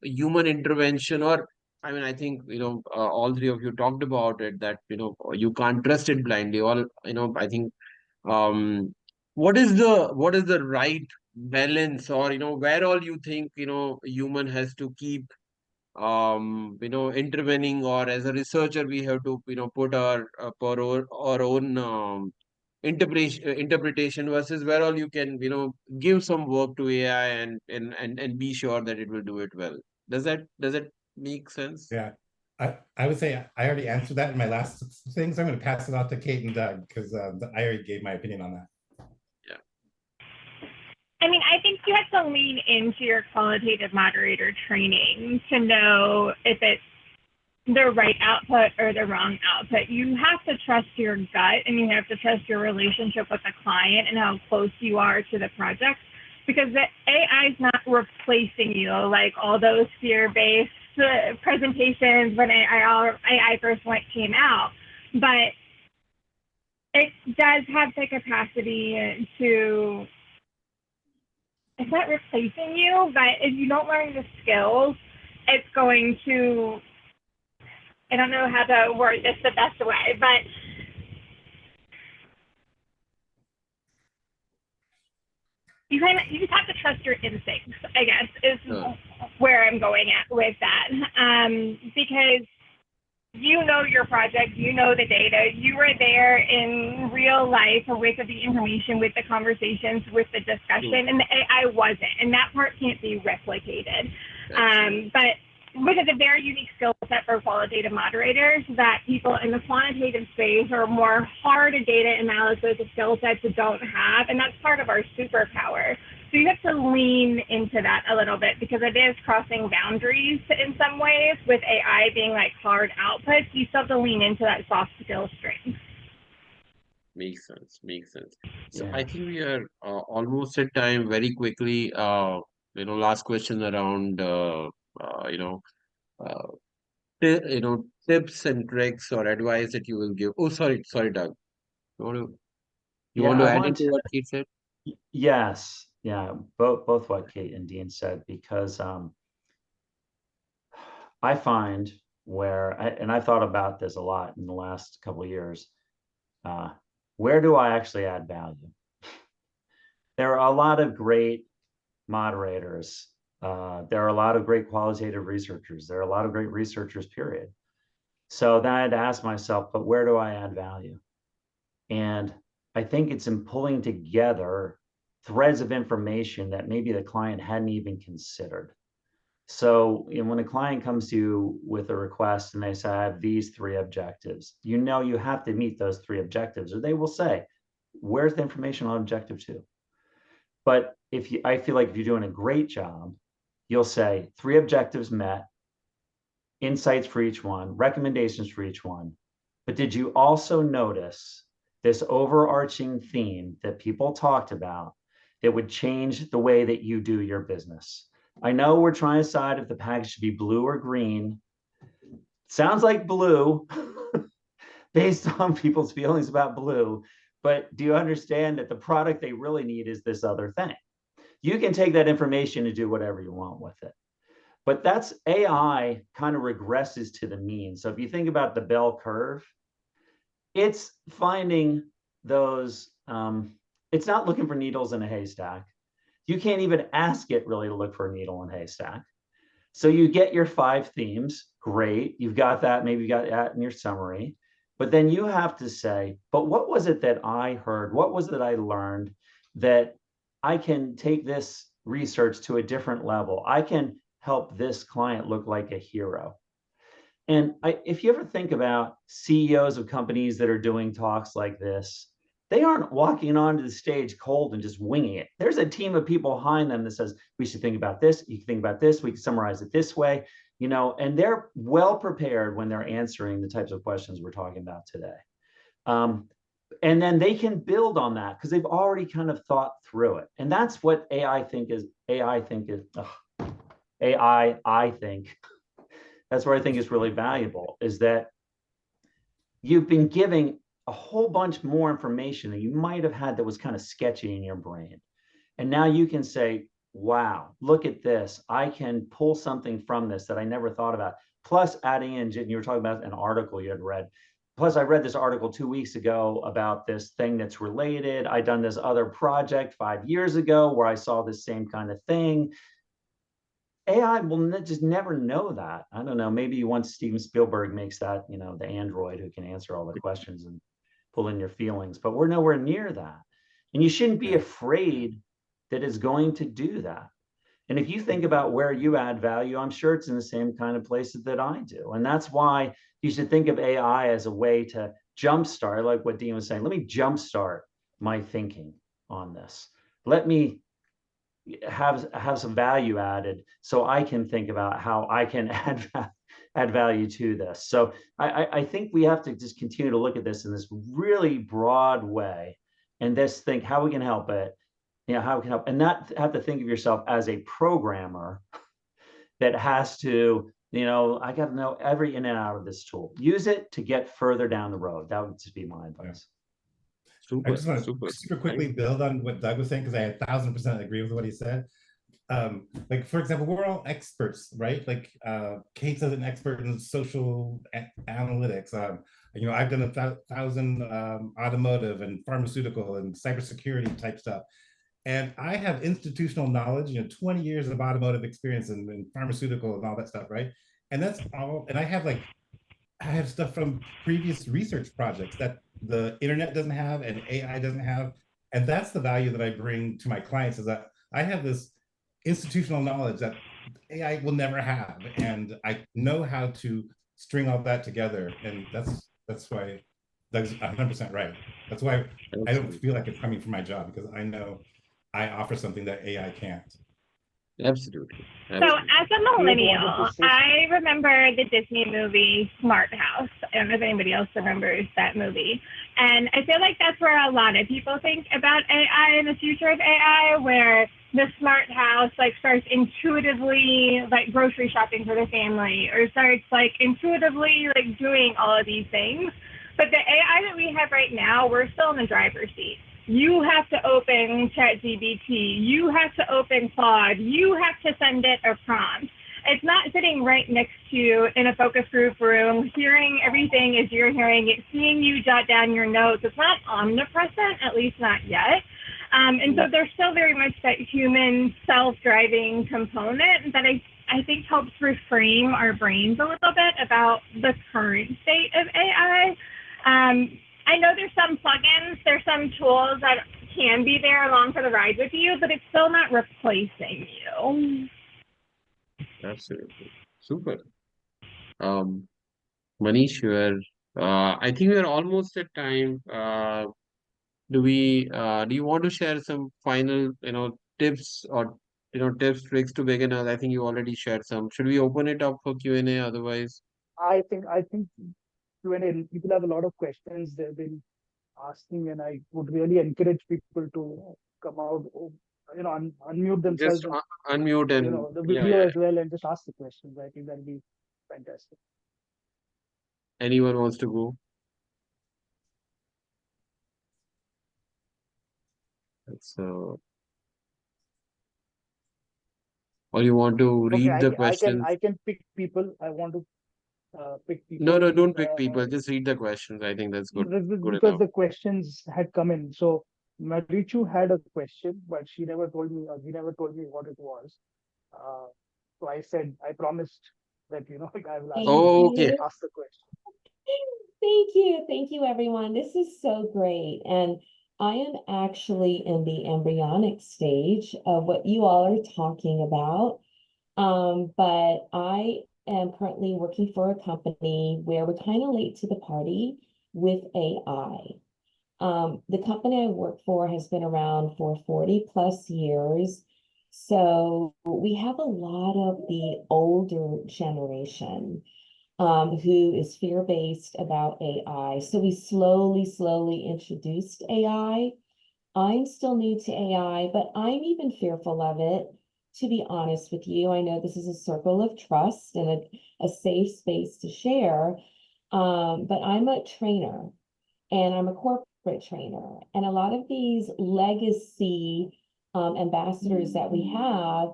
human intervention? Or I mean, I think all three of you talked about it, that you can't trust it blindly. All I think, what is the right balance, or where all you think human has to keep intervening, or as a researcher we have to put our own interpretation, versus where all you can give some work to AI and be sure that it will do it well. Does that make sense? Yeah, I would say I already answered that in my last thing, so I'm going to pass it off to Kate and Doug because I already gave my opinion on that. Yeah. I mean, I think you have to lean into your qualitative moderator training to know if it's the right output or the wrong output. You have to trust your gut, and you have to trust your relationship with the client and how close you are to the project, because the AI is not replacing you like all those fear-based presentations when AI first came out. But it does have the capacity to, it's not replacing you, but if you don't learn the skills, it's going to, I don't know how to word this the best way, but you just have to trust your instincts, I guess, is where I'm going at with that. Because you know your project, you know the data, you were there in real life with the information, with the conversations, with the discussion, and the AI wasn't, and that part can't be replicated. But which is a very unique skill set for qualitative moderators that people in the quantitative space or more hard data analysis skill sets don't have, and that's part of our superpower. So you have to lean into that a little bit because it is crossing boundaries in some ways with AI being like hard outputs. You still have to lean into that soft skill strength. Makes sense. So Yeah. I think we are almost at time. Very quickly, last question around tips and tricks or advice that you will give. Oh, sorry, Doug. You want to I add wanted into to, what Kate said? yes, yeah, both what Kate and Dean said, because I find and I thought about this a lot in the last couple of years, where do I actually add value? There are a lot of great moderators. There are a lot of great qualitative researchers. There are a lot of great researchers, period. So then I had to ask myself, but where do I add value? And I think it's in pulling together threads of information that maybe the client hadn't even considered. So when a client comes to you with a request and they say, I have these 3 objectives, you have to meet those 3 objectives, or they will say, where's the information on objective 2? But I feel like if you're doing a great job, you'll say 3 objectives met, insights for each one, recommendations for each one. But did you also notice this overarching theme that people talked about that would change the way that you do your business? I know we're trying to decide if the package should be blue or green. Sounds like blue, based on people's feelings about blue. But do you understand that the product they really need is this other thing? You can take that information and do whatever you want with it. But that's AI kind of regresses to the mean. So if you think about the bell curve, it's finding those, it's not looking for needles in a haystack. You can't even ask it really to look for a needle in a haystack. So you get your 5 themes, great. You've got that, maybe you got that in your summary. But then you have to say, but what was it that I heard? What was it that I learned that I can take this research to a different level? I can help this client look like a hero. And if you ever think about CEOs of companies that are doing talks like this, they aren't walking onto the stage cold and just winging it. There's a team of people behind them that says, we should think about this, you can think about this, we can summarize it this way, you know, and they're well prepared when they're answering the types of questions we're talking about today. And then they can build on that because they've already kind of thought through it. And that's what I think, that's where I think is really valuable, is that you've been giving a whole bunch more information that you might have had that was kind of sketchy in your brain. And now you can say, wow, look at this. I can pull something from this that I never thought about. Plus adding in, you were talking about an article you had read. Plus I read this article 2 weeks ago about this thing that's related. I'd done this other project 5 years ago where I saw this same kind of thing. AI will just never know that. I don't know, maybe once Steven Spielberg makes that, you know, the android who can answer all the questions and pull in your feelings, but we're nowhere near that. And you shouldn't be afraid that it's going to do that. And if you think about where you add value, I'm sure it's in the same kind of places that I do. And that's why you should think of AI as a way to jumpstart, like what Dean was saying, let me jumpstart my thinking on this. Let me have some value added so I can think about how I can add value to this. So I think we have to just continue to look at this in this really broad way and just think how we can help it, you know, how we can help, and not have to think of yourself as a programmer that has to, you know, I got to know every in and out of this tool. Use it to get further down the road. That would just be my advice. I just want to super quickly build on what Doug was saying, because I 1000% agree with what he said. Like, for example, we're all experts, right? Like Kayte's an expert in social analytics. You know, I've done 1,000 automotive and pharmaceutical and cybersecurity type stuff. And I have institutional knowledge, you know, 20 years of automotive experience and pharmaceutical and all that stuff, right? And that's all, and I have stuff from previous research projects that the internet doesn't have and AI doesn't have. And that's the value that I bring to my clients, is that I have this institutional knowledge that AI will never have. And I know how to string all that together. And that's why Doug's 100% right. That's why I don't feel like it's coming from my job, because I know I offer something that AI can't. Absolutely. So as a millennial, I remember the Disney movie Smart House. I don't know if anybody else remembers that movie. And I feel like that's where a lot of people think about AI and the future of AI, where the smart house like starts intuitively like grocery shopping for the family, or starts like intuitively like doing all of these things. But the AI that we have right now, we're still in the driver's seat. You have to open ChatGPT. You have to open Claude. You have to send it a prompt. It's not sitting right next to you in a focus group room, hearing everything as you're hearing it, seeing you jot down your notes. It's not omnipresent, at least not yet. And so there's still very much that human self-driving component that I think helps reframe our brains a little bit about the current state of AI. I know there's some plugins, there's some tools that can be there along for the ride with you, but it's still not replacing you. Absolutely. Super. Manish, I think we're almost at time. Do you want to share some final, tips or, tips, tricks to beginners? I think you already shared some. Should we open it up for Q&A otherwise? I think Q&A, people have a lot of questions they've been asking, and I would really encourage people to come out, unmute themselves, Just unmute and the video as well, and just ask the questions. I think that'll be fantastic. Anyone wants to go? So, or you want to Okay, read the questions? I can pick people. I want to pick No, people. no, don't pick people. Just read the questions. I think that's good, good Because enough. the questions had come in. So Marichu had a question, but she never told me, or he never told me what it was. Uh, so I said, I promised that, I will ask Thank him, Oh, okay. you. ask the question. Thank you. Thank you, everyone. This is so great. And I am actually in the embryonic stage of what you all are talking about. But I am currently working for a company where we're kind of late to the party with AI. The company I work for has been around for 40 plus years. So we have a lot of the older generation who is fear-based about AI. So we slowly introduced AI. I'm still new to AI, but I'm even fearful of it, to be honest with you. I know this is a circle of trust and a safe space to share, but I'm a trainer and I'm a corporate trainer. And a lot of these legacy ambassadors that we have,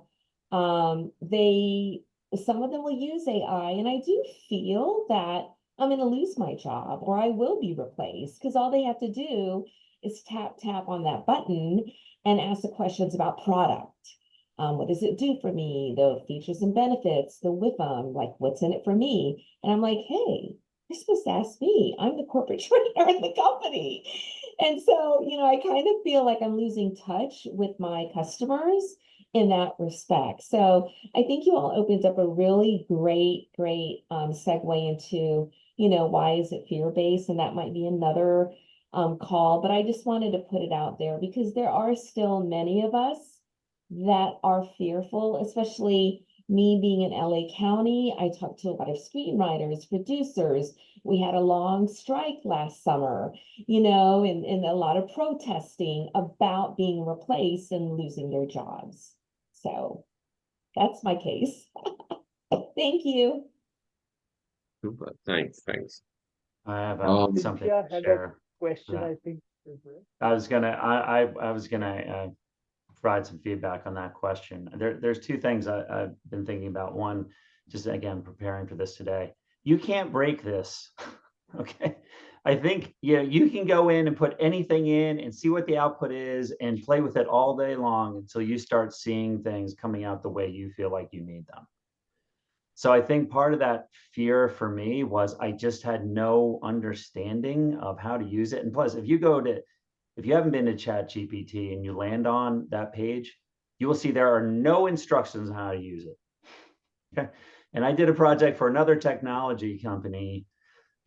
some of them will use AI, and I do feel that I'm going to lose my job or I will be replaced because all they have to do is tap on that button and ask the questions about product. What does it do for me? The features and benefits, the WIFM, like what's in it for me? And I'm like, hey, you're supposed to ask me. I'm the corporate trainer in the company. And so, I kind of feel like I'm losing touch with my customers in that respect. So I think you all opened up a really great segue into, why is it fear-based? And that might be another call, but I just wanted to put it out there because there are still many of us that are fearful, especially me being in LA County. I talked to a lot of screenwriters, producers. We had a long strike last summer, and a lot of protesting about being replaced and losing their jobs. So that's my case. Thank you. Super. Thanks. I have something Cynthia to had a share. question, Yeah. I think, as well. I was gonna provide some feedback on that question. There's two things I've been thinking about. One, just again preparing for this today. You can't break this, okay? I think you can go in and put anything in and see what the output is and play with it all day long until you start seeing things coming out the way you feel like you need them. So I think part of that fear for me was I just had no understanding of how to use it. And plus, if you haven't been to ChatGPT and you land on that page, you will see there are no instructions on how to use it. Okay. And I did a project for another technology company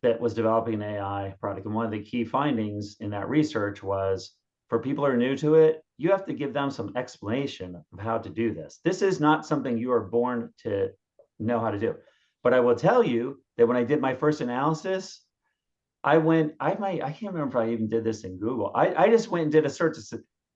that was developing an AI product. And one of the key findings in that research was for people who are new to it, you have to give them some explanation of how to do this. This is not something you are born to know how to do. But I will tell you that when I did my first analysis, I can't remember if I even did this in Google. I just went and did a search.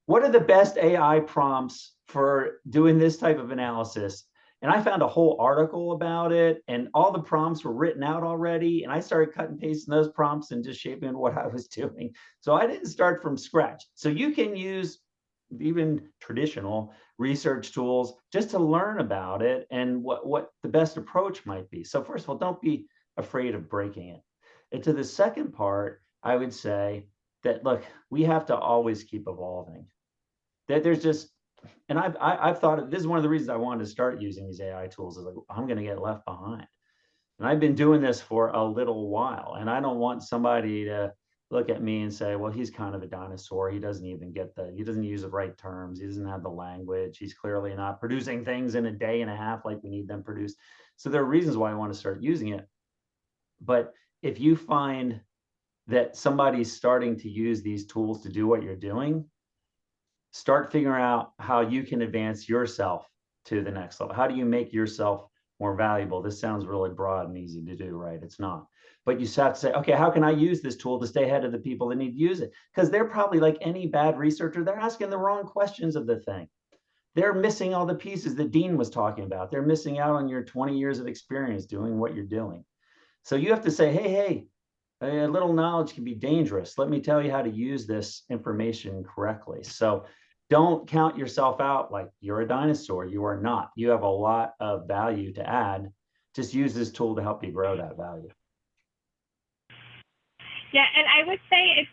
What are the best AI prompts for doing this type of analysis? And I found a whole article about it, and all the prompts were written out already. And I started cutting and pasting those prompts and just shaping what I was doing. So I didn't start from scratch. So you can use even traditional research tools just to learn about it and what the best approach might be. So first of all, don't be afraid of breaking it. And to the second part, I would say that, look, we have to always keep evolving. That there's just, and I've thought this is one of the reasons I wanted to start using these AI tools is like, I'm going to get left behind. And I've been doing this for a little while, and I don't want somebody to look at me and say, well, he's kind of a dinosaur. He doesn't even he doesn't use the right terms. He doesn't have the language. He's clearly not producing things in a day and a half like we need them produced. So there are reasons why I want to start using it. But if you find that somebody's starting to use these tools to do what you're doing, start figuring out how you can advance yourself to the next level. How do you make yourself more valuable? This sounds really broad and easy to do, right? It's not. But you just have to say, okay, how can I use this tool to stay ahead of the people that need to use it? Because they're probably like any bad researcher, they're asking the wrong questions of the thing. They're missing all the pieces that Dean was talking about. They're missing out on your 20 years of experience doing what you're doing. So you have to say, hey, A little knowledge can be dangerous. Let me tell you how to use this information correctly. So don't count yourself out like you're a dinosaur. You are not. You have a lot of value to add. Just use this tool to help you grow that value. Yeah, and I would say it's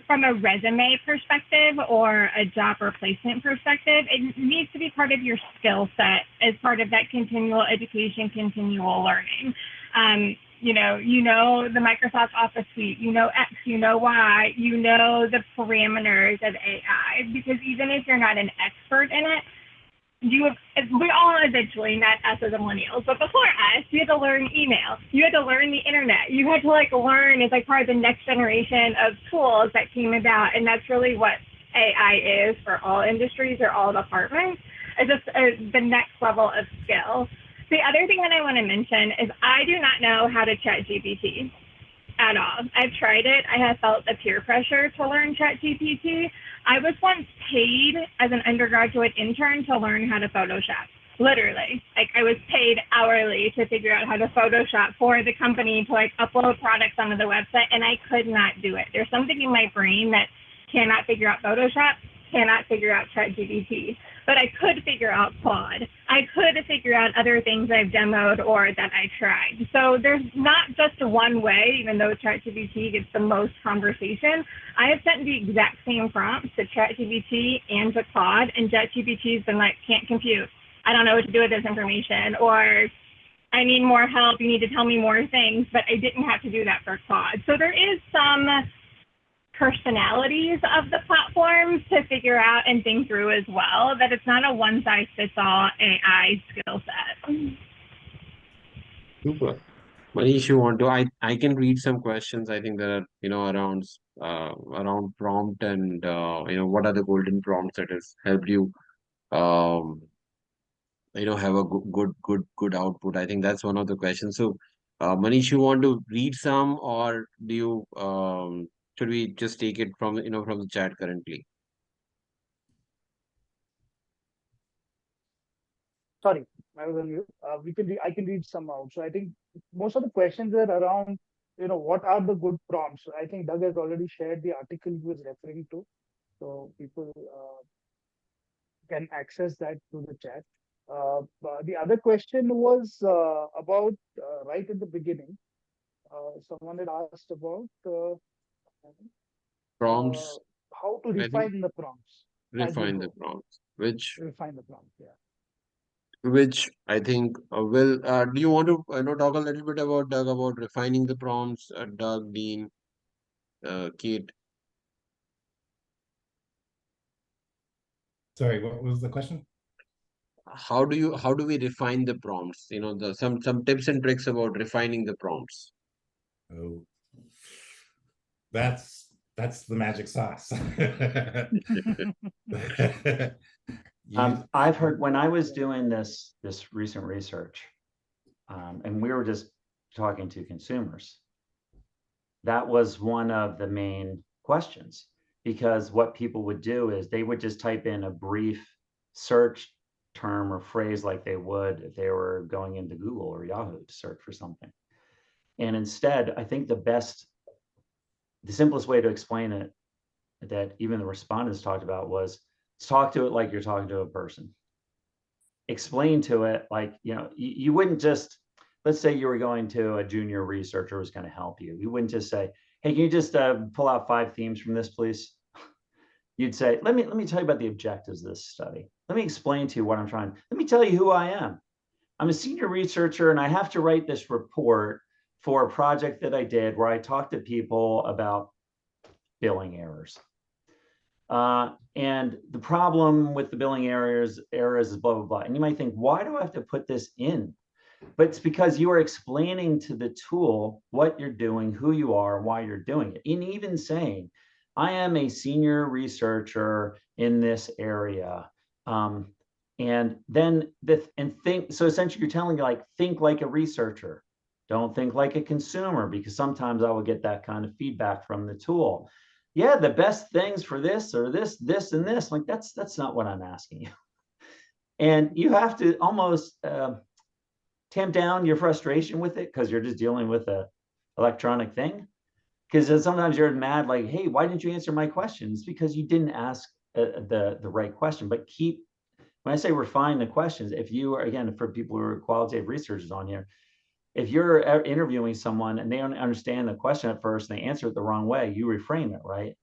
from a resume perspective or a job replacement perspective, it needs to be part of your skill set as part of that continual education, continual learning. You know the Microsoft Office suite, you know X, you know Y, you know the parameters of AI, because even if you're not an expert in it, we all eventually, not us as millennials, but before us, you had to learn email. You had to learn the internet. You had to learn as part of the next generation of tools that came about. And that's really what AI is for all industries or all departments. It's just the next level of skill. The other thing that I want to mention is I do not know how to chat GPT at all. I've tried it. I have felt the peer pressure to learn ChatGPT. I was once paid as an undergraduate intern to learn how to Photoshop. Literally, I was paid hourly to figure out how to Photoshop for the company to upload products onto the website, and I could not do it. There's something in my brain that cannot figure out Photoshop, cannot figure out ChatGPT, but I could figure out Claude. I could figure out other things I've demoed or that I tried. So there's not just one way, even though ChatGPT gets the most conversation. I have sent the exact same prompts to ChatGPT and to Claude, and ChatGPT's been can't compute. I don't know what to do with this information, or I need more help. You need to tell me more things, but I didn't have to do that for Claude. So there is some personalities of the platforms to figure out and think through as well, that it's not a one-size-fits-all AI skill set. Super. Manish, you want to? I can read some questions. I think there are around prompt and what are the golden prompts that has helped you um have a good output. I think that's one of the questions. So, Manish, you want to read some, or do you should we just take it from from the chat currently? Sorry, I was on mute. I can read some out. So I think most of the questions are around, what are the good prompts? I think Doug has already shared the article he was referring to, so people can access that through the chat. The other question was about right at the beginning. Someone had asked about Prompts. how to I think refine the prompts as you refine the go. prompts, which Refine the prompt, yeah. I think will. Do you want to talk a little bit about Doug about refining the prompts? Doug, Dean, Kate. Sorry, what was the question? How do we refine the prompts? Some tips and tricks about refining the prompts. Oh, that's the magic sauce. I've heard when I was doing this recent research, and we were just talking to consumers, that was one of the main questions, because what people would do is they would just type in a brief search term or phrase like they would if they were going into Google or Yahoo to search for something. And instead, I think the simplest way to explain it that even the respondents talked about was talk to it like you're talking to a person. Explain to it like, you wouldn't just, let's say you were going to a junior researcher who's going to help you. You wouldn't just say, hey, can you just pull out 5 themes from this, please? You'd say, let me tell you about the objectives of this study. Let me explain to you what I'm trying. Let me tell you who I am. I'm a senior researcher, and I have to write this report for a project that I did where I talked to people about billing errors. And the problem with the billing errors is blah, blah, blah. And you might think, why do I have to put this in? But it's because you are explaining to the tool what you're doing, who you are, why you're doing it. And even saying, I am a senior researcher in this area. And then so essentially you're telling you think like a researcher. Don't think like a consumer, because sometimes I will get that kind of feedback from the tool. Yeah, the best things for this or this, and this. Like that's not what I'm asking you. And you have to almost tamp down your frustration with it because you're just dealing with an electronic thing. Because sometimes you're mad, like, hey, why didn't you answer my questions? Because you didn't ask the right question. But when I say refine the questions, if you are, again, for people who are qualitative researchers on here, if you're interviewing someone and they don't understand the question at first and they answer it the wrong way, you reframe it, right?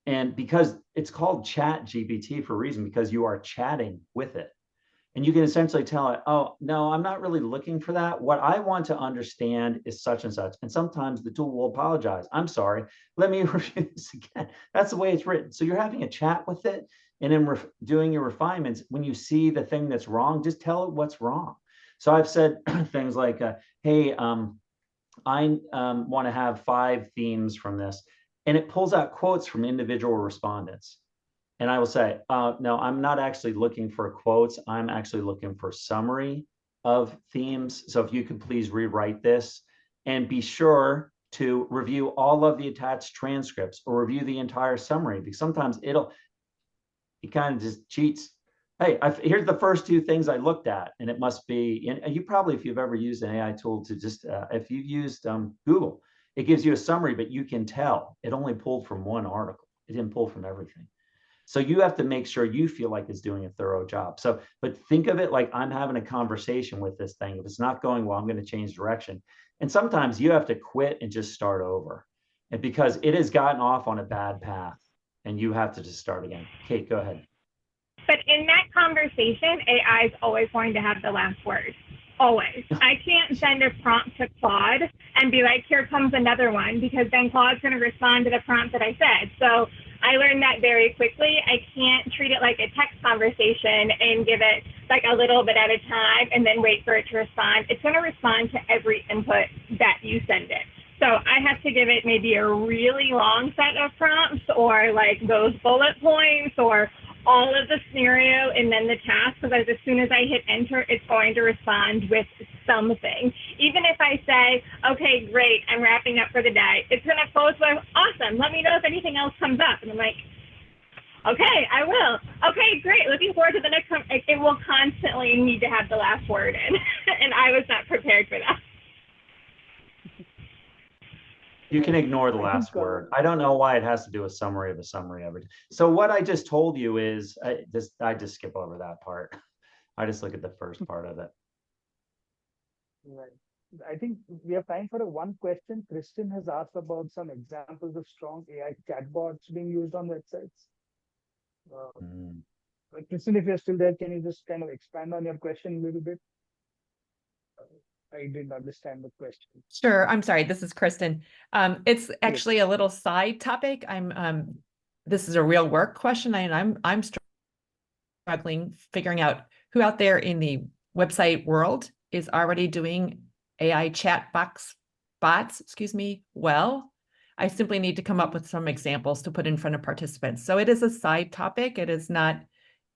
And because it's called Chat GPT for a reason, because you are chatting with it. And you can essentially tell it, oh, no, I'm not really looking for that. What I want to understand is such and such. And sometimes the tool will apologize. I'm sorry. Let me review this again. That's the way it's written. So you're having a chat with it. And in doing your refinements, when you see the thing that's wrong, just tell it what's wrong. So I've said things like, hey, I want to have 5 themes from this. And it pulls out quotes from individual respondents. And I will say, no, I'm not actually looking for quotes. I'm actually looking for summary of themes. So if you could please rewrite this and be sure to review all of the attached transcripts or review the entire summary, because sometimes it kind of just cheats. Hey, here's the first 2 things I looked at, and it must be, and you probably, if you've ever used an AI tool to just, if you've used Google, it gives you a summary, but you can tell it only pulled from one article. It didn't pull from everything. So you have to make sure you feel like it's doing a thorough job. So, but think of it like I'm having a conversation with this thing. If it's not going well, I'm going to change direction. And sometimes you have to quit and just start over. And because it has gotten off on a bad path and you have to just start again. Kate, go ahead. But in that conversation, AI is always going to have the last word. Always. I can't send a prompt to Claude and be like, here comes another one, because then Claude's going to respond to the prompt that I said. So I learned that very quickly. I can't treat it like a text conversation and give it like a little bit at a time and then wait for it to respond. It's going to respond to every input that you send it. So I have to give it maybe a really long set of prompts, or like those bullet points, or all of the scenario and then the task, because as soon as I hit enter, it's going to respond with something. Even if I say, okay, great, I'm wrapping up for the day, it's going to close with, awesome, let me know if anything else comes up. And I'm like, okay, I will. Okay, great, looking forward to the next one. It will constantly need to have the last word in, and I was not prepared for that. You can ignore the last word. I don't know why it has to do a summary of a summary of it. So what I just told you is, I just skip over that part. I just look at the first part of it. Right. I think we have time for one question. Kristen has asked about some examples of strong AI chatbots being used on websites. Kristen, if you're still there, can you just kind of expand on your question a little bit? I didn't understand the question. Sure. I'm sorry. This is Kristen. It's actually a little side topic. This is a real work question, and I'm struggling figuring out who out there in the website world is already doing AI chat bots, well. I simply need to come up with some examples to put in front of participants. So it is a side topic. It is not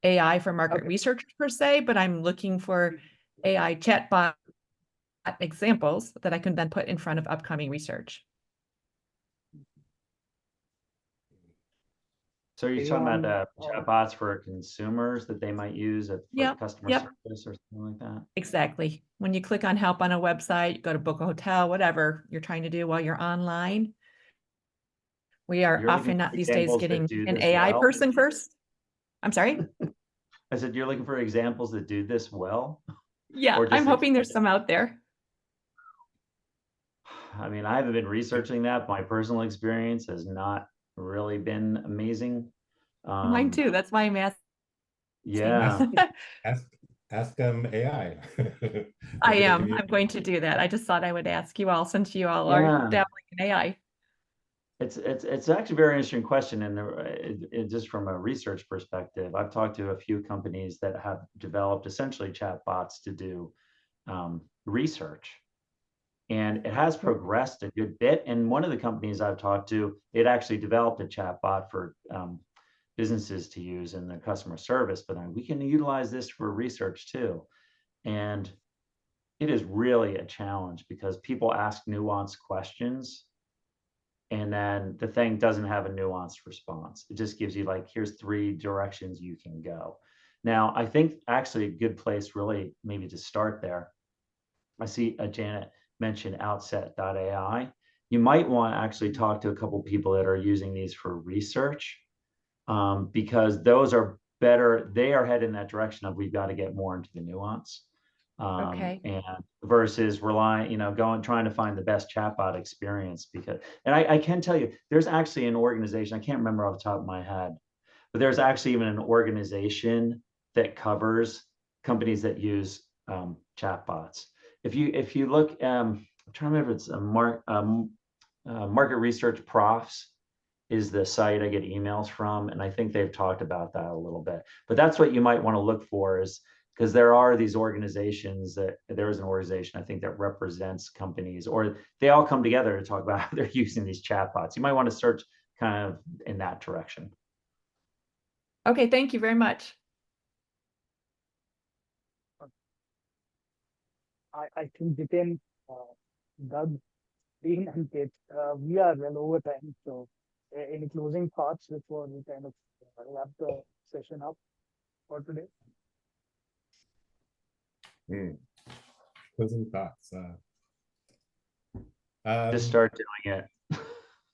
AI for market research per se, but I'm looking for AI chatbot examples that I can then put in front of upcoming research. So you're talking about chatbots for consumers that they might use for customer service or something like that? Exactly. When you click on help on a website, you go to book a hotel, whatever you're trying to do while you're online. We are often not these days getting an AI person first. I'm sorry? I said, you're looking for examples that do this well? Yeah, I'm hoping there's some out there. I mean, I haven't been researching that. My personal experience has not really been amazing. Mine too. That's why I'm asking. Yeah. Ask AI. I am. I'm going to do that. I just thought I would ask you all, since you all are dabbling in AI. It's actually a very interesting question, and just from a research perspective, I've talked to a few companies that have developed essentially chatbots to do research, and it has progressed a good bit. And one of the companies I've talked to, it actually developed a chatbot for businesses to use in their customer service, but we can utilize this for research too. And it is really a challenge because people ask nuanced questions, and then the thing doesn't have a nuanced response. It just gives you like, here's 3 directions you can go. Now, I think actually a good place really maybe to start there. I see Janet mention Outset.ai. you might want to actually talk to a couple people that are using these for research, because those are better. They are headed in that direction of we've got to get more into the nuance. Okay. And versus relying, trying to find the best chatbot experience. Because, and I can tell you, there's actually an organization, I can't remember off the top of my head, but there's actually even an organization that covers companies that use chatbots. If you look, I'm trying to remember, it's a market research profs is the site I get emails from, and I think they've talked about that a little bit. But that's what you might want to look for, is because there are these organizations there is an organization I think that represents companies, or they all come together to talk about how they're using these chatbots. You might want to search kind of in that direction. Okay, thank you very much. I think Jiten, Doug, Dean, and Kate, we are well over time. So, any closing thoughts before we kind of wrap the session up for today? Closing thoughts. Just start doing it.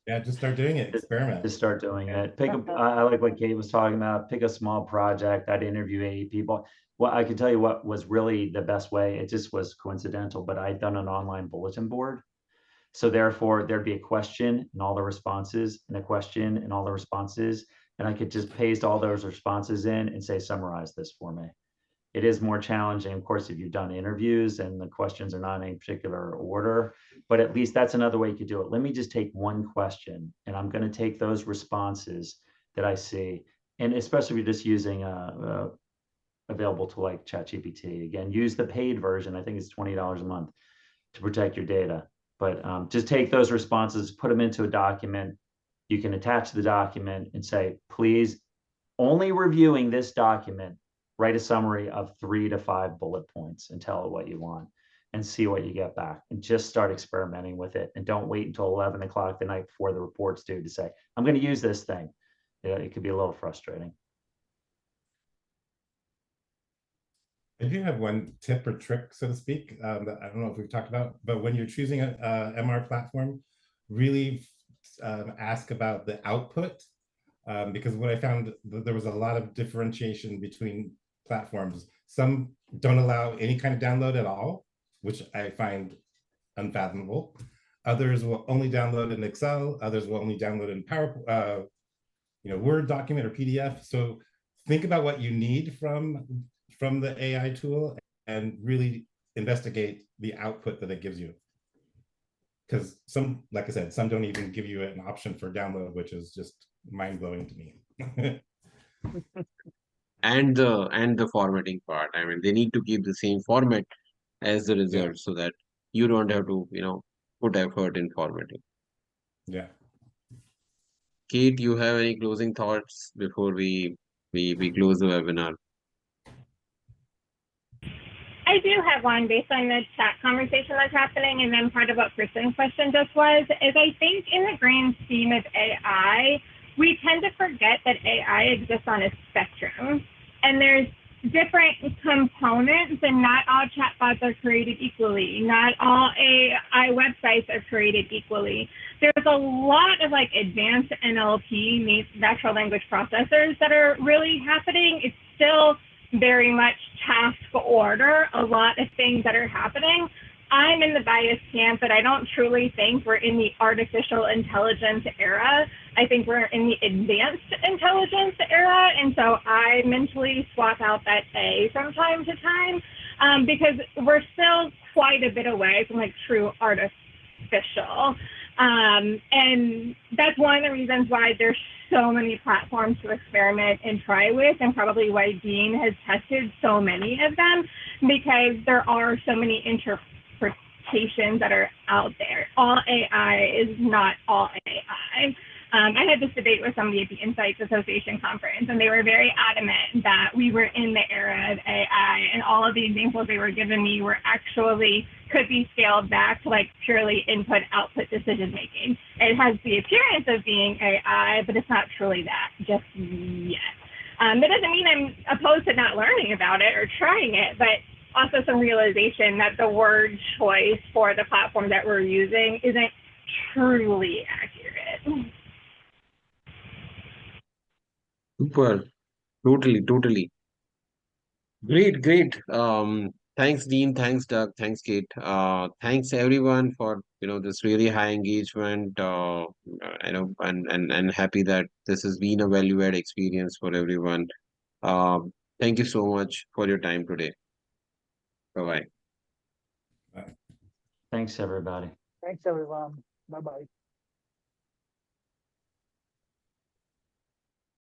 Yeah, just start doing it. Experiment. Just start doing it. I like what Kate was talking about. Pick a small project. I'd interview 8 people. Well, I can tell you what was really the best way. It just was coincidental, but I'd done an online bulletin board. So therefore, there'd be a question and all the responses, and a question and all the responses. And I could just paste all those responses in and say, summarize this for me. It is more challenging, of course, if you've done interviews and the questions are not in any particular order, but at least that's another way you could do it. Let me just take one question, and I'm going to take those responses that I see. And especially if you're just using available to like ChatGPT. Again, use the paid version. I think it's $20 a month to protect your data. But just take those responses, put them into a document. You can attach the document and say, please, only reviewing this document, write a summary of 3 to 5 bullet points and tell it what you want, and see what you get back, and just start experimenting with it. And don't wait until 11 o'clock the night before the report's due to say, I'm going to use this thing. Yeah, it could be a little frustrating. I do have one tip or trick, so to speak, that I don't know if we've talked about, but when you're choosing a MR platform, really ask about the output, because what I found, there was a lot of differentiation between platforms. Some don't allow any kind of download at all, which I find unfathomable. Others will only download in Excel. Others will only download in PowerPoint, Word document or PDF. So think about what you need from the AI tool and really investigate the output that it gives you. Because some, like I said, some don't even give you an option for download, which is just mind-blowing to me. And the formatting part. I mean, they need to keep the same format as the result, so that you don't have to, put effort in formatting. Yeah. Kate, you have any closing thoughts before we close the webinar? I do have one based on the chat conversation that's happening, and then part of what Kristen's question just was, is I think in the grand scheme of AI, we tend to forget that AI exists on a spectrum, and there's different components, and not all chatbots are created equally. Not all AI websites are created equally. There's a lot of advanced NLP, natural language processors, that are really happening. It's still very much task order, a lot of things that are happening. I'm in the biased camp that I don't truly think we're in the artificial intelligence era. I think we're in the advanced intelligence era. And so I mentally swap out that A from time to time, because we're still quite a bit away from true artificial. And that's one of the reasons why there's so many platforms to experiment and try with, and probably why Dean has tested so many of them, because there are so many interpretations that are out there. All AI is not all AI. I had this debate with somebody at the Insights Association conference, and they were very adamant that we were in the era of AI, and all of the examples they were giving me were actually could be scaled back to purely input-output decision-making. It has the appearance of being AI, but it's not truly that just yet. That doesn't mean I'm opposed to not learning about it or trying it, but also some realization that the word choice for the platform that we're using isn't truly accurate. Super. Totally. Great. Thanks, Dean. Thanks, Doug. Thanks, Kate. Thanks everyone for this really high engagement. And happy that this has been a value-add experience for everyone. Thank you so much for your time today. Bye-bye. Thanks, everybody. Thanks, everyone. Bye-bye.